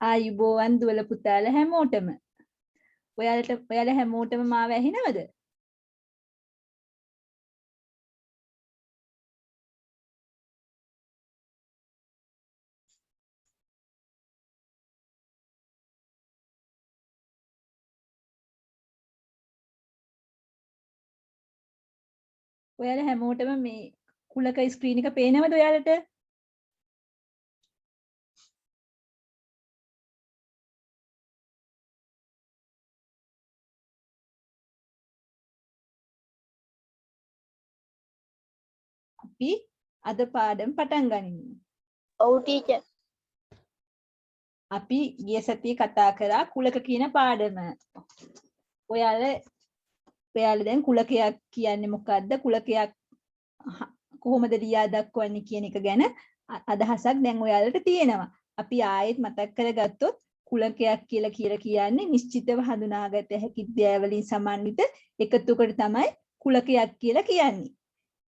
ආයුබෝවන් දුවල පුතාලා හැමෝටම. ඔයාලා හැමෝටම මාව ඇහෙනවද? ඔයාලා හැමෝටම මේ කුලක ස්ක්‍රීන් එක පේනවද ඔයාලට? අපි අද පාඩම් පටන් ගනිමු. ඔව් ටීචර්. අපි ගිය සතියේ කතා කරා කුලක කියන පාඩම. ඔයාලා දැන් කුලකයක් කියන්නේ මොකද්ද? කුලකයක් කොහොමද ලියා දක්වන්නේ කියන එක ගැන අදහසක් දැන් ඔයාලට තියෙනවා. අපි ආයෙත් මතක් කරගත්තොත් කුලකයක් කියලා කියන්නේ නිශ්චිතව හඳුනාගත හැකි දෑවලින් සමන්විත එකතුවකට තමයි කුලකයක් කියලා කියන්නේ.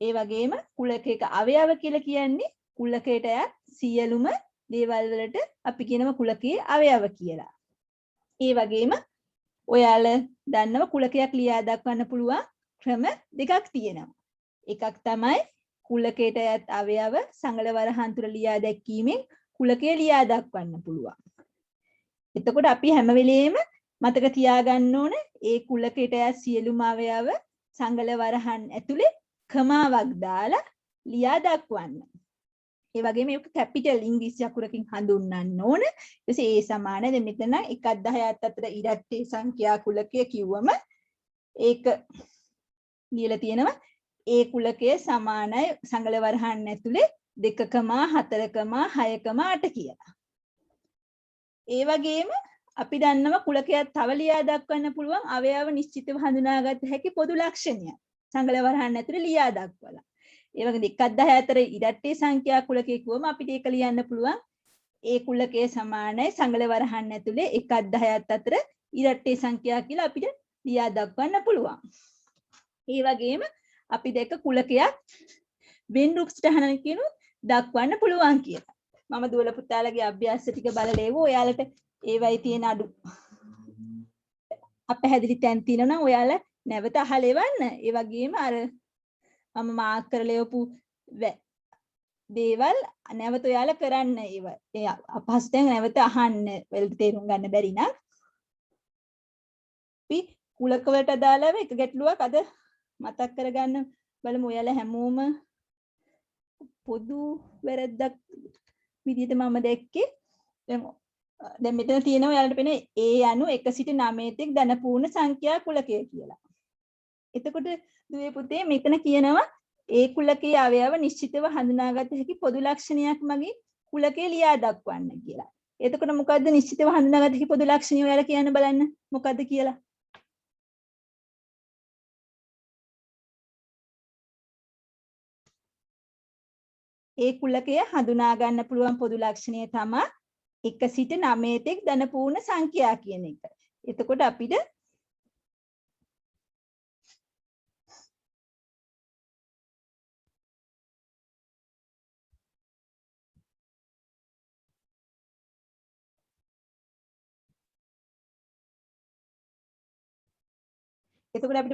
ඒ වගේම කුලකයක අවයව කියලා කියන්නේ කුලකයට යට සියලුම දේවල් වලට අපි කියනවා කුලකයේ අවයව කියලා. ඒ වගේම ඔයාලා දන්නව කුලකයක් ලියා දක්වන්න පුළුවන් ක්‍රම දෙකක් තියෙනවා. එකක් තමයි කුලකයට යට අවයව සංගල වරහන් තුල ලියා දැක්වීමෙන් කුලකය ලියා දක්වන්න පුළුවන්. එතකොට අපි හැම වෙලෙම මතක තියාගන්න ඕනේ ඒ කුලකයට යට සියලුම අවයව සංගල වරහන් ඇතුලේ කමාවක් දාලා ලියා දක්වන්න. ඒ වගේම මේක කැපිටල් ඉංග්‍රීසි අකුරකින් හඳුන්වන්න ඕන. ඊට ඒ සමාන දැන් මෙතන 1 10ත් අතර ඉරට්ටේ සංඛ්‍යා කුලකය කිව්වම ඒක ලියලා තියෙනවා ඒ කුලකය සමානයි සංගල වරහන් ඇතුලේ 2,4,6,8 කියලා. ඒ වගේම අපි දන්නවා කුලකයක් තව ලියා දක්වන්න පුළුවන් අවයව නිශ්චිතව හඳුනාගත හැකි පොදු ලක්ෂණයක්. සංගල වරහන් ඇතුලේ ලියා දක්වලා. ඒ වගේ 1 10 අතර ඉරට්ටේ සංඛ්‍යා කුලකයේ කිව්වම අපිට ඒක ලියන්න පුළුවන් ඒ කුලකයේ සමානයි සංගල වරහන් ඇතුලේ 1 10ත් අතර ඉරට්ටේ සංඛ්‍යා කියලා අපිට ලියා දක්වන්න පුළුවන්. ඒ වගේම අපි දෙක කුලකයක් වෙන් රූප සටහනකින් කියනොත් දක්වන්න පුළුවන් කියලා. මම දුවල පුතාලගේ අභ්‍යාස ටික බලලා ඒව ඔයාලට ඒවයි තියෙන අඩු අපහැදිලි තැන් තියෙනවා නම් ඔයාලා නැවත අහලා එවන්න. ඒ වගේම අර මම මාක් කරලා එවපු දේවල් නැවත ඔයාලා කරන්න ඒව. ඒ අපහසුයෙන් නැවත අහන්න වලට තේරුම් ගන්න බැරි නම් අපි කුලක වලට අදාළව එක ගැටලුවක් අද මතක් කරගන්න බලමු. ඔයාලා හැමෝම පොදු වැරද්දක් විදිහට මම දැක්කේ දැන් මෙතන තියෙනවා ඔයාලට පේන්නේ a යනු 1 සිට 9 තෙක් ධන පූර්ණ සංඛ්‍යා කුලකය කියලා. එතකොට දුවේ පුතේ මෙතන කියනවා ඒ කුලකයේ අවයව නිශ්චිතව හඳුනාගත හැකි පොදු ලක්ෂණයක් මගින් කුලකය ලියා දක්වන්න කියලා. එතකොට මොකද්ද නිශ්චිතව හඳුනාගත හැකි පොදු ලක්ෂණය ඔයාලා කියන්න බලන්න මොකද්ද කියලා. ඒ කුලකය හඳුනා ගන්න පුළුවන් පොදු ලක්ෂණය තමයි 1 සිට 9 තෙක් ධන පූර්ණ සංඛ්‍යා කියන එක. එතකොට අපිට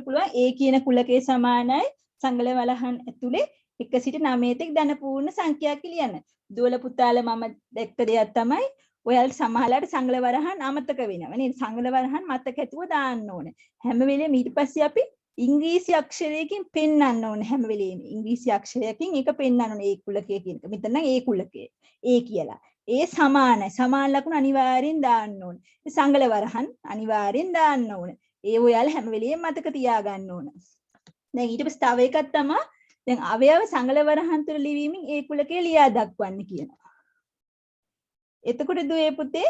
පුළුවන් A කියන කුලකයේ සමානයි සංගල වලහන් ඇතුලේ 1 සිට 9 තෙක් ධන පූර්ණ සංඛ්‍යා කියලා ලියන්න. දුවල පුතාලා මම දැක්ක දෙයක් තමයි ඔයාලට සමහරලාට සංගල වරහන් අමතක වෙනවා නේද? සංගල වරහන් මතක ඇතුව දාන්න ඕනේ. හැම වෙලේම ඊට පස්සේ අපි ඉංග්‍රීසි අක්ෂරයකින් පෙන්වන්න ඕනේ හැම වෙලේම. ඉංග්‍රීසි අක්ෂරයකින් ඒක පෙන්වන්න ඕනේ ඒ කුලකය කියන එක. මෙතන නම් ඒ කුලකය. ඒ කියලා. ඒ සමානයි. සමාන ලකුණු අනිවාර්යෙන් දාන්න ඕනේ. සංගල වරහන් අනිවාර්යෙන් දාන්න ඕනේ. ඒ ඔයාලා හැම වෙලේම මතක තියාගන්න ඕන. දැන් ඊට පස්සේ තව එකක් තමයි දැන් අවයව සංගල වරහන් තුල ලිවීමෙන් ඒ කුලකය ලියා දක්වන්න කියනවා. එතකොට දුවේ පුතේ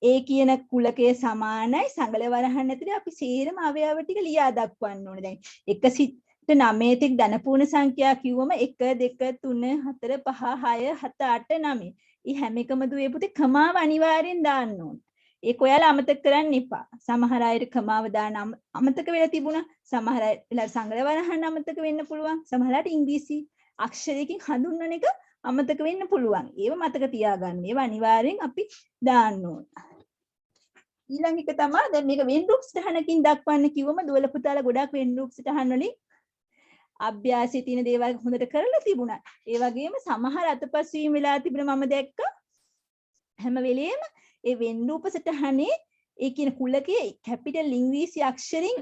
ඒ කියන කුලකයේ සමානයි සංගල වරහන් ඇතුලේ අපි සේරම අවයව ටික ලියා දක්වන්න ඕනේ. දැන් 1 සිට 9 තෙක් ධන පූර්ණ සංඛ්‍යා කිව්වම 1 2 3 4 5 6 7 8 9. ඊ හැම එකම දුවේ පුතේ කමාව අනිවාර්යෙන් දාන්න ඕනේ. ඒක ඔයාලා අමතක කරන්න එපා. සමහර අයට කමාව දාන අමතක වෙලා තිබුණා. සමහර අයට සංගල වරහන් අමතක වෙන්න පුළුවන්. සමහරලාට ඉංග්‍රීසි අක්ෂරයකින් හඳුන්වන එක අමතක වෙන්න පුළුවන්. ඒව මතක තියාගන්න. ඒව අනිවාර්යෙන් අපි දාන්න ඕන. ඊළඟ එක තමයි දැන් මේක වෙන්රූප සටහනකින් දක්වන්න කිව්වම දුවල පුතාලා ගොඩක් වෙන්රූප සටහන් වලින් අභ්‍යාසයේ තියෙන දේවල් හොඳට කරලා තිබුණා. ඒ වගේම සමහර අතපසු වීම වෙලා තිබුණා මම දැක්කා. හැම වෙලෙම ඒ වෙන්රූප සටහනේ ඒ කියන කුලකයේ කැපිටල් ඉංග්‍රීසි අක්ෂරින්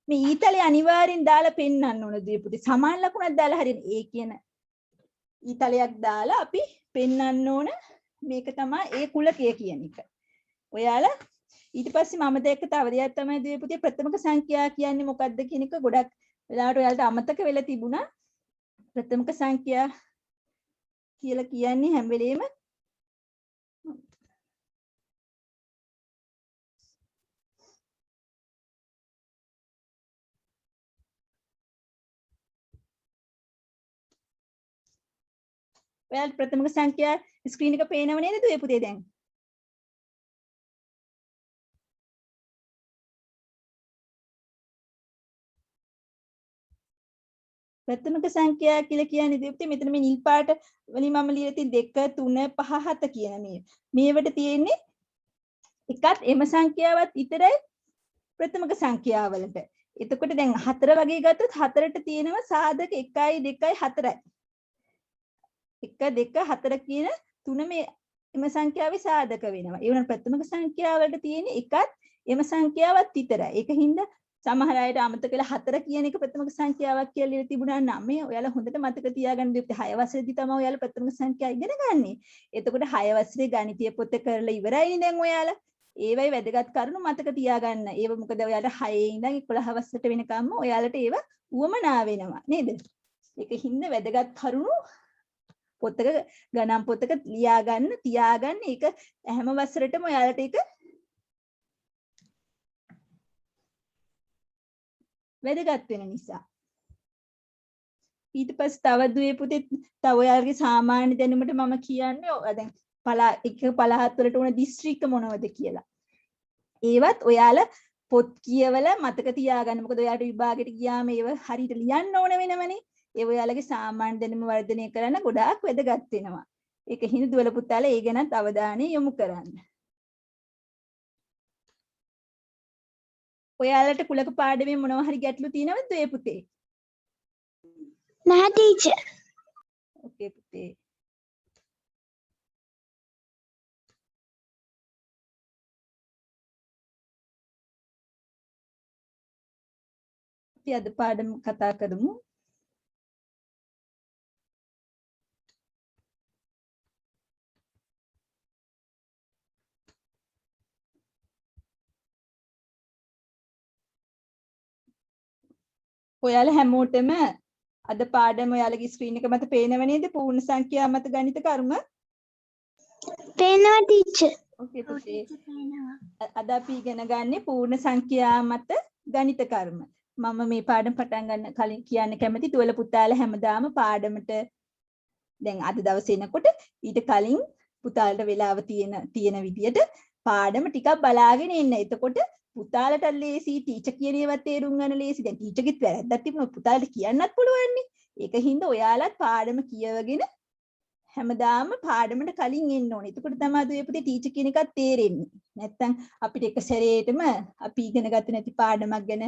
මේ ඊතලේ අනිවාර්යෙන් දාලා පෙන්වන්න ඕන දීපුටි. සමාන ලකුණක් දාලා හරියට ඒ කියන ඊතලයක් දාලා අපි පෙන්වන්න ඕන මේක තමයි ඒ කුලකය කියන එක. ඔයාලා ඊට පස්සේ මම දැක්ක තව දෙයක් තමයි දීපුටි ප්‍රථමක සංඛ්‍යා කියන්නේ මොකක්ද කියන එක ගොඩක් වෙලාවට ඔයාලට අමතක වෙලා තිබුණා. ප්‍රථමක සංඛ්‍යා කියලා කියන්නේ හැම වෙලෙම ඔයාලට ප්‍රථමක සංඛ්‍යා ස්ක්‍රීන් එක පේනව නේද දුවේ පුතේ දැන්? ප්‍රථමක සංඛ්‍යා කියලා කියන්නේ දෙපිටේ මෙතන මේ නිල් පාට වලින් මම ලියලා තියෙන 2 3 5 7 කියන මේවට තියෙන්නේ එකත් එම සංඛ්‍යාවත් විතරයි ප්‍රථමක සංඛ්‍යාවලට. එතකොට දැන් 4 වගේ ගත්තොත් 4ට තියෙනවා සාධක 1 2 4යි. 1 2 4 කියන තුන මේ එම සංඛ්‍යාවේ සාධක වෙනවා. ඒ වුණාට ප්‍රථමක සංඛ්‍යාවලට තියෙන්නේ එකත් එම සංඛ්‍යාවත් විතරයි. ඒකින්ද සමහර අයට අමතක වෙලා 4 කියන එක ප්‍රථමක සංඛ්‍යාවක් කියලා ලියලා තිබුණා නම් මේ ඔයාලා හොඳට මතක තියාගන්න දෙපිට 6 වසරේදී තමයි ඔයාලා ප්‍රථමක සංඛ්‍යා ඉගෙන ගන්නෙ. එතකොට 6 වසරේ ගණිතය පොත කරලා ඉවරයිනේ දැන් ඔයාලා. ඒවයි වැදගත් කරුණු මතක තියාගන්න. ඒව මොකද ඔයාලට 6 ඉඳන් 11 වසරට වෙනකම්ම ඔයාලට ඒව උවමනා වෙනවා නේද? ඒකින්ද වැදගත් කරුණු පොතක ගණන් පොතක ලියාගන්න තියාගන්න. ඒක හැම වසරටම ඔයාලට ඒක වැදගත් වෙන නිසා. ඊට පස්සේ තව දුවේ පුතේ තව ඔයාලගේ සාමාන්‍ය දැනුමට මම කියන්නේ දැන් පළාත් වලට උන දිස්ත්‍රික්ක මොනවද කියලා. ඒවත් ඔයාලා පොත් කියවලා මතක තියාගන්න. මොකද ඔයාලට විභාගෙට ගියාම ඒව හරියට ලියන්න ඕන වෙනවනේ. ඒ ඔයාලගේ සාමාන්‍ය දැනුම වර්ධනය කරන්න ගොඩාක් වැදගත් වෙනවා. ඒක හිඳ දුවල පුතාලා ඒ ගැනත් අවධානය යොමු කරන්න. ඔයාලට කුලක පාඩමේ මොනවා හරි ගැටලු තියෙනවද ඒ පුතේ? නැහැ ටීචර්. ඕකේ පුතේ. අපි අද පාඩම කතා කරමු. ඔයාලා හැමෝටම අද පාඩම ඔයාලගේ ස්ක්‍රීන් එක මත පේනව නේද? පූර්ණ සංඛ්‍යා මත ගණිත කර්ම. පේනවා ටීචර්. ඕකේ පුතේ. අද අපි ඉගෙන ගන්නේ පූර්ණ සංඛ්‍යා මත ගණිත කර්ම. මම මේ පාඩම පටන් ගන්න කලින් කියන්න කැමති දුවල පුතාලා හැමදාම පාඩමට දැන් අද දවසේ එනකොට ඊට කලින් පුතාලට වෙලාව තියෙන විදියට පාඩම ටිකක් බලාගෙන ඉන්න. එතකොට පුතාලට ලේසි ටීචර් කියන ඒවා තේරුම් ගන්න ලේසි. දැන් ටීචර්ගෙත් වැරද්දක් තිබුණොත් පුතාලට කියන්නත් පුළුවන් නේ. ඒකින්ද ඔයාලත් පාඩම කියවගෙන හැමදාම පාඩමට කලින් එන්න ඕනේ. එතකොට තමයි දුවේ පුතේ ටීචර් කියන එකත් තේරෙන්නේ. නැත්තම් අපිට එක සැරේටම අපි ඉගෙන ගත්තේ නැති පාඩමක් ගැන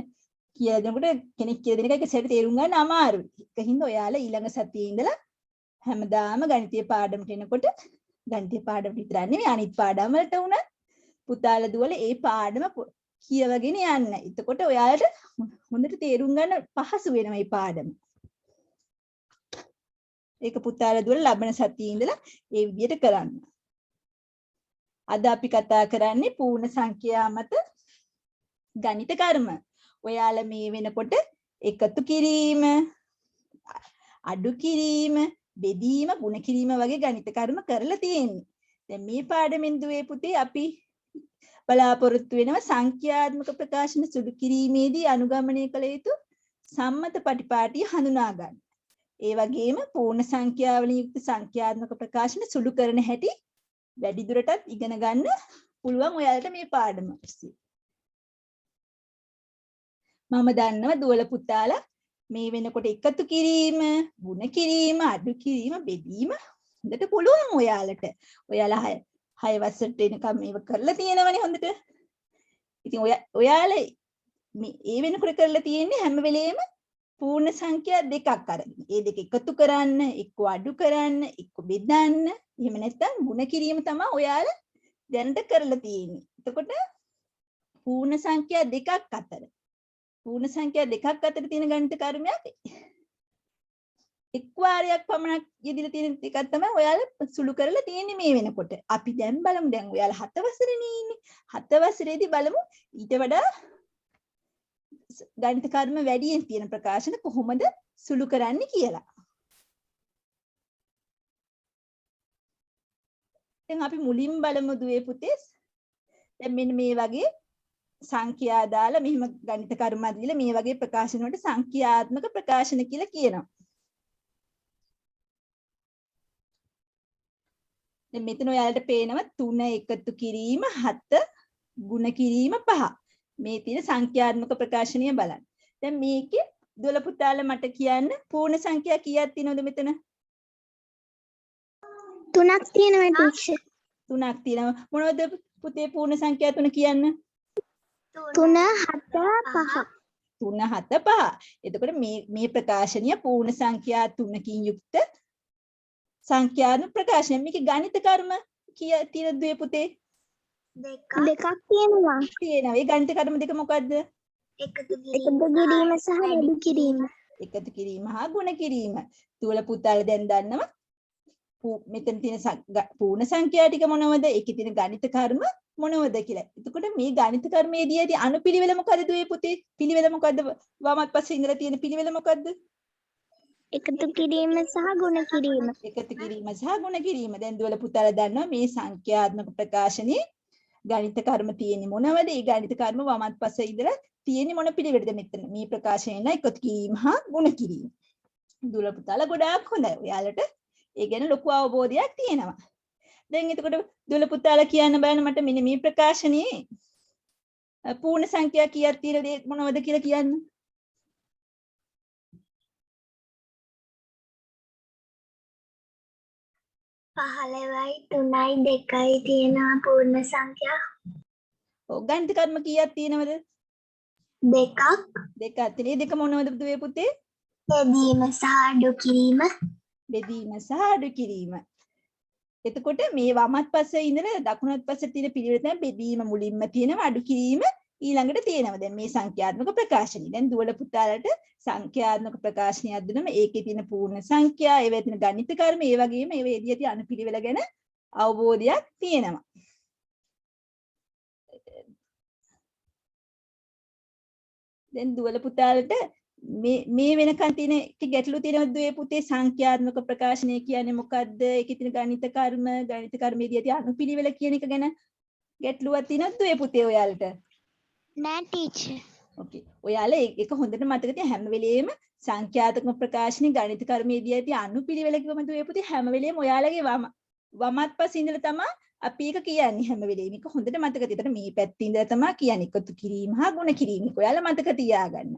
කියලා දෙනකොට කෙනෙක් කියලා දෙන එක එක සැරේ තේරුම් ගන්න අමාරුයි. ඒකින්ද ඔයාලා ඊළඟ සතියේ ඉඳලා හැමදාම ගණිතීය පාඩමට එනකොට ගණිතීය පාඩමට විතර නෙවෙයි අනිත් පාඩම් වලට උනත් පුතාලා දුවලා ඒ පාඩම කියවගෙන යන්න. එතකොට ඔයාලට හොඳට තේරුම් ගන්න පහසු වෙනවා මේ පාඩම. ඒක පුතාලා දුවලා ලබන සතියේ ඉඳලා ඒ විදිහට කරන්න. අද අපි කතා කරන්නේ පූර්ණ සංඛ්‍යා මත ගණිත කර්ම. ඔයාලා මේ වෙනකොට එකතු කිරීම, අඩු කිරීම, බෙදීම, ගුණ කිරීම වගේ ගණිත කර්ම කරලා තියෙන්නේ. දැන් මේ පාඩමෙන් දුවේ පුතේ අපි බලාපොරොත්තු වෙනවා සංඛ්‍යාත්මක ප්‍රකාශන සුළු කිරීමේදී අනුගමනය කළ යුතු සම්මත පටිපාටිය හඳුනා ගන්න. ඒ වගේම පූර්ණ සංඛ්‍යාවලින් යුක්ත සංඛ්‍යාත්මක ප්‍රකාශන සුළු කරන හැටි වැඩි දුරටත් ඉගෙන ගන්න පුළුවන් ඔයාලට මේ පාඩම. මම දන්නවා දුවල පුතාලා මේ වෙනකොට එකතු කිරීම, ಗುಣ කිරීම, අඩු කිරීම, බෙදීම හොඳට පුළුවන් ඔයාලට. ඔයාලා 6 වසරට එනකම් මේව කරලා තියෙනවනේ හොඳට. ඉතින් ඔයාලා මේ වෙනකොට කරලා තියෙන්නේ හැම වෙලේම පූර්ණ සංඛ්‍යා දෙකක් අරගෙන. ඒ දෙක එකතු කරන්න, එක්ක අඩු කරන්න, එක්ක බෙදන්න. එහෙම නැත්නම් ಗುಣ කිරීම තමයි ඔයාලා දැනට කරලා තියෙන්නේ. එතකොට පූර්ණ සංඛ්‍යා දෙකක් අතර තියෙන ගණිත කර්මයක් එක් වාරයක් පමණක් යෙදিলা තියෙන එකක් තමයි ඔයාලා සුළු කරලා තියෙන්නේ මේ වෙනකොට. අපි දැන් බලමු. දැන් ඔයාලා 7 වසරේනේ ඉන්නේ. 7 වසරේදී බලමු ඊට වඩා ගණිත කර්ම වැඩියෙන් තියෙන ප්‍රකාශන කොහොමද සුළු කරන්නේ කියලා. දැන් අපි මුලින් බලමු දුවේ පුතේ. දැන් මෙන්න මේ වගේ සංඛ්‍යා දාලා මෙහිම ගණිත කර්ම දීලා මේ වගේ ප්‍රකාශන වලට සංඛ්‍යාත්මක ප්‍රකාශන කියලා කියනවා. දැන් මෙතන ඔයාලට පේනවා 3 එකතු කිරීම 7 ಗುಣ කිරීම 5. මේ තියෙන සංඛ්‍යාත්මක ප්‍රකාශනය බලන්න. දැන් මේකේ දොළ පුතාලා මට කියන්න පූර්ණ සංඛ්‍යා කීයක් තියෙනවද මෙතන? 3ක් තියෙනවා ටීචර්. 3ක් තියෙනවා. මොනවද පුතේ පූර්ණ සංඛ්‍යා 3 කියන්න? 3 7 5. 3 7 5. එතකොට මේ ප්‍රකාශනය පූර්ණ සංඛ්‍යා 3කින් යුක්ත සංඛ්‍යාත්මක ප්‍රකාශනය. මේකේ ගණිත කර්ම කීයක් තියෙනවද දුවේ පුතේ? දෙකක් තියෙනවා. තියෙනවා. ඒ ගණිත කර්ම දෙක මොකද්ද? එකතු කිරීම සහ වැඩි කිරීම. එකතු කිරීම හා ගුණ කිරීම. දුවල පුතාලා දැන් දන්නවා මෙතන තියෙන පූර්ණ සංඛ්‍යා ටික මොනවද? ඒකේ තියෙන ගණිත කර්ම මොනවද කියලා. එතකොට මේ ගණිත කර්මයේදී ඇති අනුපිළිවෙල මොකද දුවේ පුතේ? පිළිවෙල මොකද්ද? වමත් පස්සේ ඉඳලා තියෙන පිළිවෙල මොකද්ද? එකතු කිරීම සහ ගුණ කිරීම. එකතු කිරීම සහ ගුණ කිරීම. දැන් දුවල පුතාලා දන්නවා මේ සංඛ්‍යාත්මක ප්‍රකාශනයේ ගණිත කර්ම තියෙන්නේ මොනවද? ඒ ගණිත කර්ම වමත් පස්සේ ඉඳලා තියෙන්නේ මොන පිළිවෙලද මෙතන? මේ ප්‍රකාශනයන එකතු කිරීම හා ගුණ කිරීම. දුවල පුතාලා ගොඩාක් හොඳයි. ඔයාලට ඒ ගැන ලොකු අවබෝධයක් තියෙනවා. දැන් එතකොට දුවල පුතාලා කියන්න බලන්න මට මෙන්න මේ ප්‍රකාශනයේ පූර්ණ සංඛ්‍යා කීයක් තියෙනද මොනවද කියලා කියන්න. පහළවයි 3යි 2යි තියෙනවා පූර්ණ සංඛ්‍යා. ඔව් ගණිත කර්ම කීයක් තියෙනවද? දෙකක්. දෙකක් තියෙන. දෙක මොනවද දුවේ පුතේ? බෙදීම සහ අඩු කිරීම. බෙදීම සහ අඩු කිරීම. එතකොට මේ වමත් පස්සේ ඉඳලා දකුණත් පස්සේ තියෙන පිළිවෙල තමයි බෙදීම මුලින්ම තියෙනවා අඩු කිරීම ඊළඟට තියෙනවා. දැන් මේ සංඛ්‍යාත්මක ප්‍රකාශනයි. දැන් දුවල පුතාලට සංඛ්‍යාත්මක ප්‍රකාශනයක් දුන්නම ඒකේ තියෙන පූර්ණ සංඛ්‍යා, ඒවැ තියෙන ගණිත කර්ම, ඒ වගේම ඒ වේදියේ අනුපිළිවෙල ගැන අවබෝධයක් තියෙනවා. දැන් දුවල පුතාලට මේ වෙනකන් තියෙන ගැටලු තියෙනවද දුවේ පුතේ? සංඛ්‍යාත්මක ප්‍රකාශනය කියන්නේ මොකද්ද? ඒකේ තියෙන ගණිත කර්මයේදී ඇති අනුපිළිවෙල කියන එක ගැන ගැටලුවක් තියෙනවද දුවේ පුතේ ඔයාලට? නෑ ටීචර්. ඕකේ. ඔයාලා ඒක හොඳට මතක තියාගන්න. හැම වෙලේම සංඛ්‍යාත්මක ප්‍රකාශනයේ ගණිත කර්මයේදී ඇති අනුපිළිවෙල කිව්වම දුවේ පුතේ හැම වෙලේම ඔයාලගේ වමත් පස්සේ ඉඳලා තමයි අපි ඒක කියන්නේ හැම වෙලේම. ඒක හොඳට මතක තියාගන්න. මේ පැත්තේ ඉඳලා තමයි කියන්නේ එකතු කිරීම හා ගුණ කිරීම. ඔයාලා මතක තියාගන්න.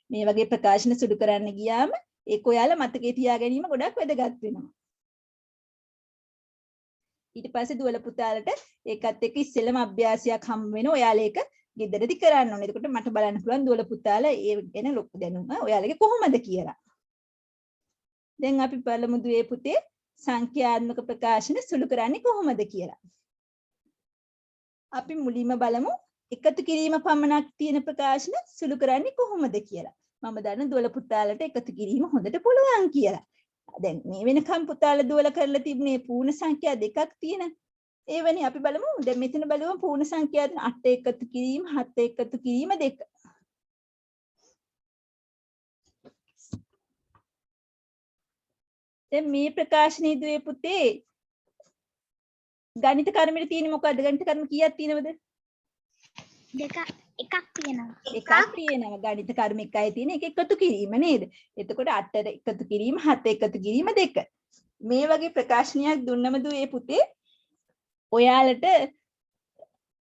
මේ වගේ ප්‍රකාශන සුදු කරන්න ගියාම ඒක ඔයාලා මතකේ තියා ගැනීම ගොඩක් වැදගත් වෙනවා. ඊට පස්සේ දුවල පුතාලට ඒකත් එක්ක ඉස්සෙල්ලම අභ්‍යාසයක් හම් වෙනවා. ඔයාලා ඒක ගෙදරදී කරන්න ඕනේ. එතකොට මට බලන්න පුළුවන් දුවල පුතාලා ඒ ගැන ලොකු දැනුම ඔයාලගේ කොහොමද කියලා. දැන් අපි බලමු දුවේ පුතේ සංඛ්‍යාත්මක ප්‍රකාශන සුළු කරන්නේ කොහොමද කියලා. අපි මුලින්ම බලමු එකතු කිරීම පමණක් තියෙන ප්‍රකාශන සුළු කරන්නේ කොහොමද කියලා. මම දන්න දුවල පුතාලට එකතු කිරීම හොඳට පුළුවන් කියලා. දැන් මේ වෙනකම් පුතාලා දුවල කරලා තිබුණේ පූර්ණ සංඛ්‍යා දෙකක් තියෙන. ඒවනේ අපි බලමු. දැන් මෙතන බලමු පූර්ණ සංඛ්‍යා 8 එකතු කිරීම 7 එකතු කිරීම 2. දැන් මේ ප්‍රකාශනයේ දුවේ පුතේ ගණිත කර්මෙට තියෙන්නේ මොකද්ද? ගණිත කර්ම කීයක් තියෙනවද? එකක් තියෙනවා. එකක් තියෙනවා. ගණිත කර්ම එකයි තියෙන එක එකතු කිරීම නේද? එතකොට 8 එකතු කිරීම 7 එකතු කිරීම 2. මේ වගේ ප්‍රකාශනයක් දුන්නම දුවේ පුතේ ඔයාලට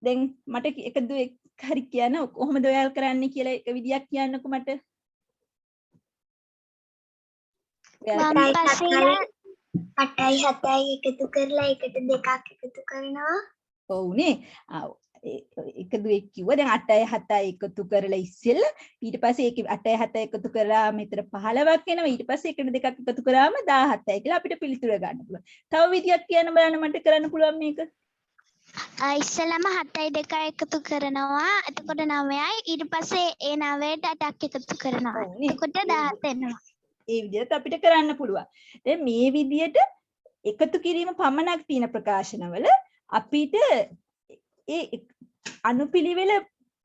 දැන් මට එක දුවේ හරි කියන්න කොහොමද ඔයාලා කරන්නේ කියලා එක විදියක් කියන්නකෝ මට. වම් පසේ 8යි 7යි එකතු කරලා එකට දෙකක් එකතු කරනවා. ඔව්නේ. එක දුවෙක් කිව්වා දැන් 8යි 7යි එකතු කරලා ඉස්සෙල්ලා ඊට පස්සේ ඒක 8යි 7යි එකතු කරලා මෙතන 15ක් එනවා. ඊට පස්සේ එකට දෙකක් එකතු කරාම 17යි කියලා අපිට පිළිතුර ගන්න පුළුවන්. තව විදියක් කියන්න බලන්න මට කරන්න පුළුවන් මේක. ඉස්සෙල්ලාම 7යි 2යි එකතු කරනවා. එතකොට 9යි. ඊට පස්සේ ඒ 9ට 8ක් එකතු කරනවා. ඔව්නේ. එතකොට 17 එනවා. ඒ විදිහට අපිට කරන්න පුළුවන්. දැන් මේ විදිහට එකතු කිරීම පමණක් තියෙන ප්‍රකාශනවල අපිට ඒ අනුපිළිවෙල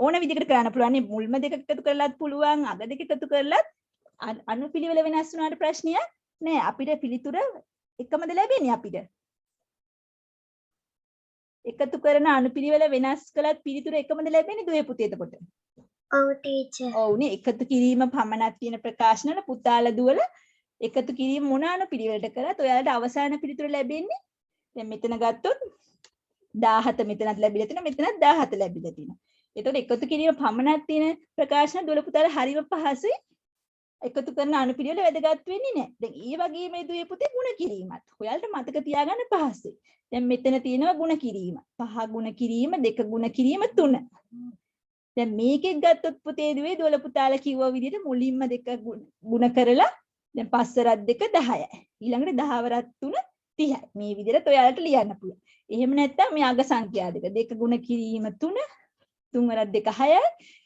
ඕන විදිහකට කරන්න පුළුවන්. මුල්ම දෙක එකතු කරලත් පුළුවන්, අග දෙක එකතු කරලත් අනුපිළිවෙල වෙනස් වුණාට ප්‍රශ්නයක් නෑ. අපිට පිළිතුර එකමද ලැබෙන්නේ අපිට. එකතු කරන අනුපිළිවෙල වෙනස් කළත් පිළිතුර එකමද ලැබෙන්නේ දුවේ පුතේ එතකොට. ඔව් ටීචර්. ඔව්නේ. එකතු කිරීම පමණක් තියෙන ප්‍රකාශනවල පුතාලා දුවල එකතු කිරීම මොන අනුපිළිවෙලට කරත් ඔයාලට අවසාන පිළිතුර ලැබෙන්නේ දැන් මෙතන ගත්තොත් 17 මෙතනත් ලැබිලා තියෙනවා, මෙතනත් 17 ලැබිලා තියෙනවා. එතකොට එකතු කිරීම පමණක් තියෙන ප්‍රකාශන දුවල පුතාලා හරිම පහසුයි. එකතු කරන අනුපිළිවෙල වැදගත් වෙන්නේ නැහැ. දැන් ඒ වගේම දුවේ පුතේ ಗುಣ කිරීමත්. ඔයාලට මතක තියාගන්න පහසුයි. දැන් මෙතන තියෙනවා ಗುಣ කිරීම. 5 ಗುಣ කිරීම, 2 ಗುಣ කිරීම 3. දැන් මේකෙන් ගත්තොත් පුතේ දුවේ දුවල පුතාලා කිව්වා විදිහට මුලින්ම 2 ಗುಣ කරලා දැන් 5 වරක් 2 10යි. ඊළඟට 10 වරක් 3 30යි. මේ විදිහට ඔයාලට ලියන්න පුළුවන්. එහෙම නැත්නම් මේ අග සංඛ්‍යා දෙක 2 ගුණ කිරීම 3 3 වරක් 2 6යි.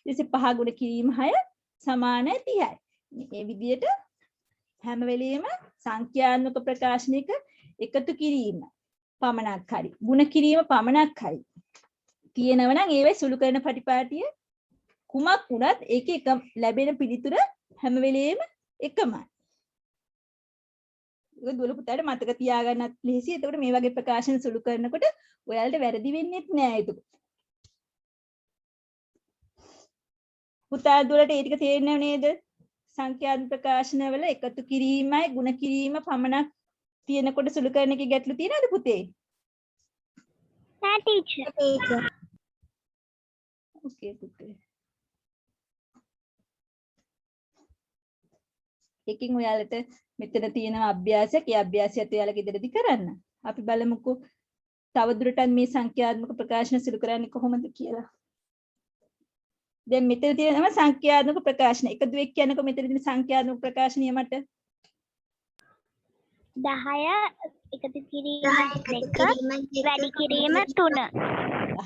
ඊට පස්සේ 5 ගුණ කිරීම 6 සමාන 30යි. මේ විදිහට හැම වෙලෙම සංඛ්‍යාත්මක ප්‍රකාශනයක එකතු කිරීම පමණක් හරි ගුණ කිරීම පමණක් හරි තියෙනව නම් ඒවේ සුළු කරන පටිපාටිය කුමක් වුණත් ඒකේ එක ලැබෙන පිළිතුර හැම වෙලෙම එකමයි. ඒක දුවල පුතාට මතක තියාගන්නත් ලේසි. එතකොට මේ වගේ ප්‍රකාශන සුළු කරනකොට ඔයාලට වැරදි වෙන්නේත් නෑ ඒක. පුතා දුවලට ඒ ටික තේරෙනව නේද? සංඛ්‍යාත්මක ප්‍රකාශනවල එකතු කිරීමයි ගුණ කිරීම පමණක් තියෙනකොට සුළු කරන එකේ ගැටලු තියෙනවද පුතේ? නෑ ටීචර්. ඕකේ පුතේ. එකකින් ඔයාලට මෙතන තියෙන අභ්‍යාසයක්. ඒ අභ්‍යාසයත් ඔයාලා ගෙදරදී කරන්න. අපි බලමුකෝ තවදුරටත් මේ සංඛ්‍යාත්මක ප්‍රකාශන සිදු කරන්නේ කොහොමද කියලා. දැන් මෙතන තියෙනවා සංඛ්‍යාත්මක ප්‍රකාශන. එක දුවෙක් කියනකො මෙතන තියෙන සංඛ්‍යාත්මක ප්‍රකාශනිය මට 10 එකතු කිරීම 2 වැඩි කිරීම 3.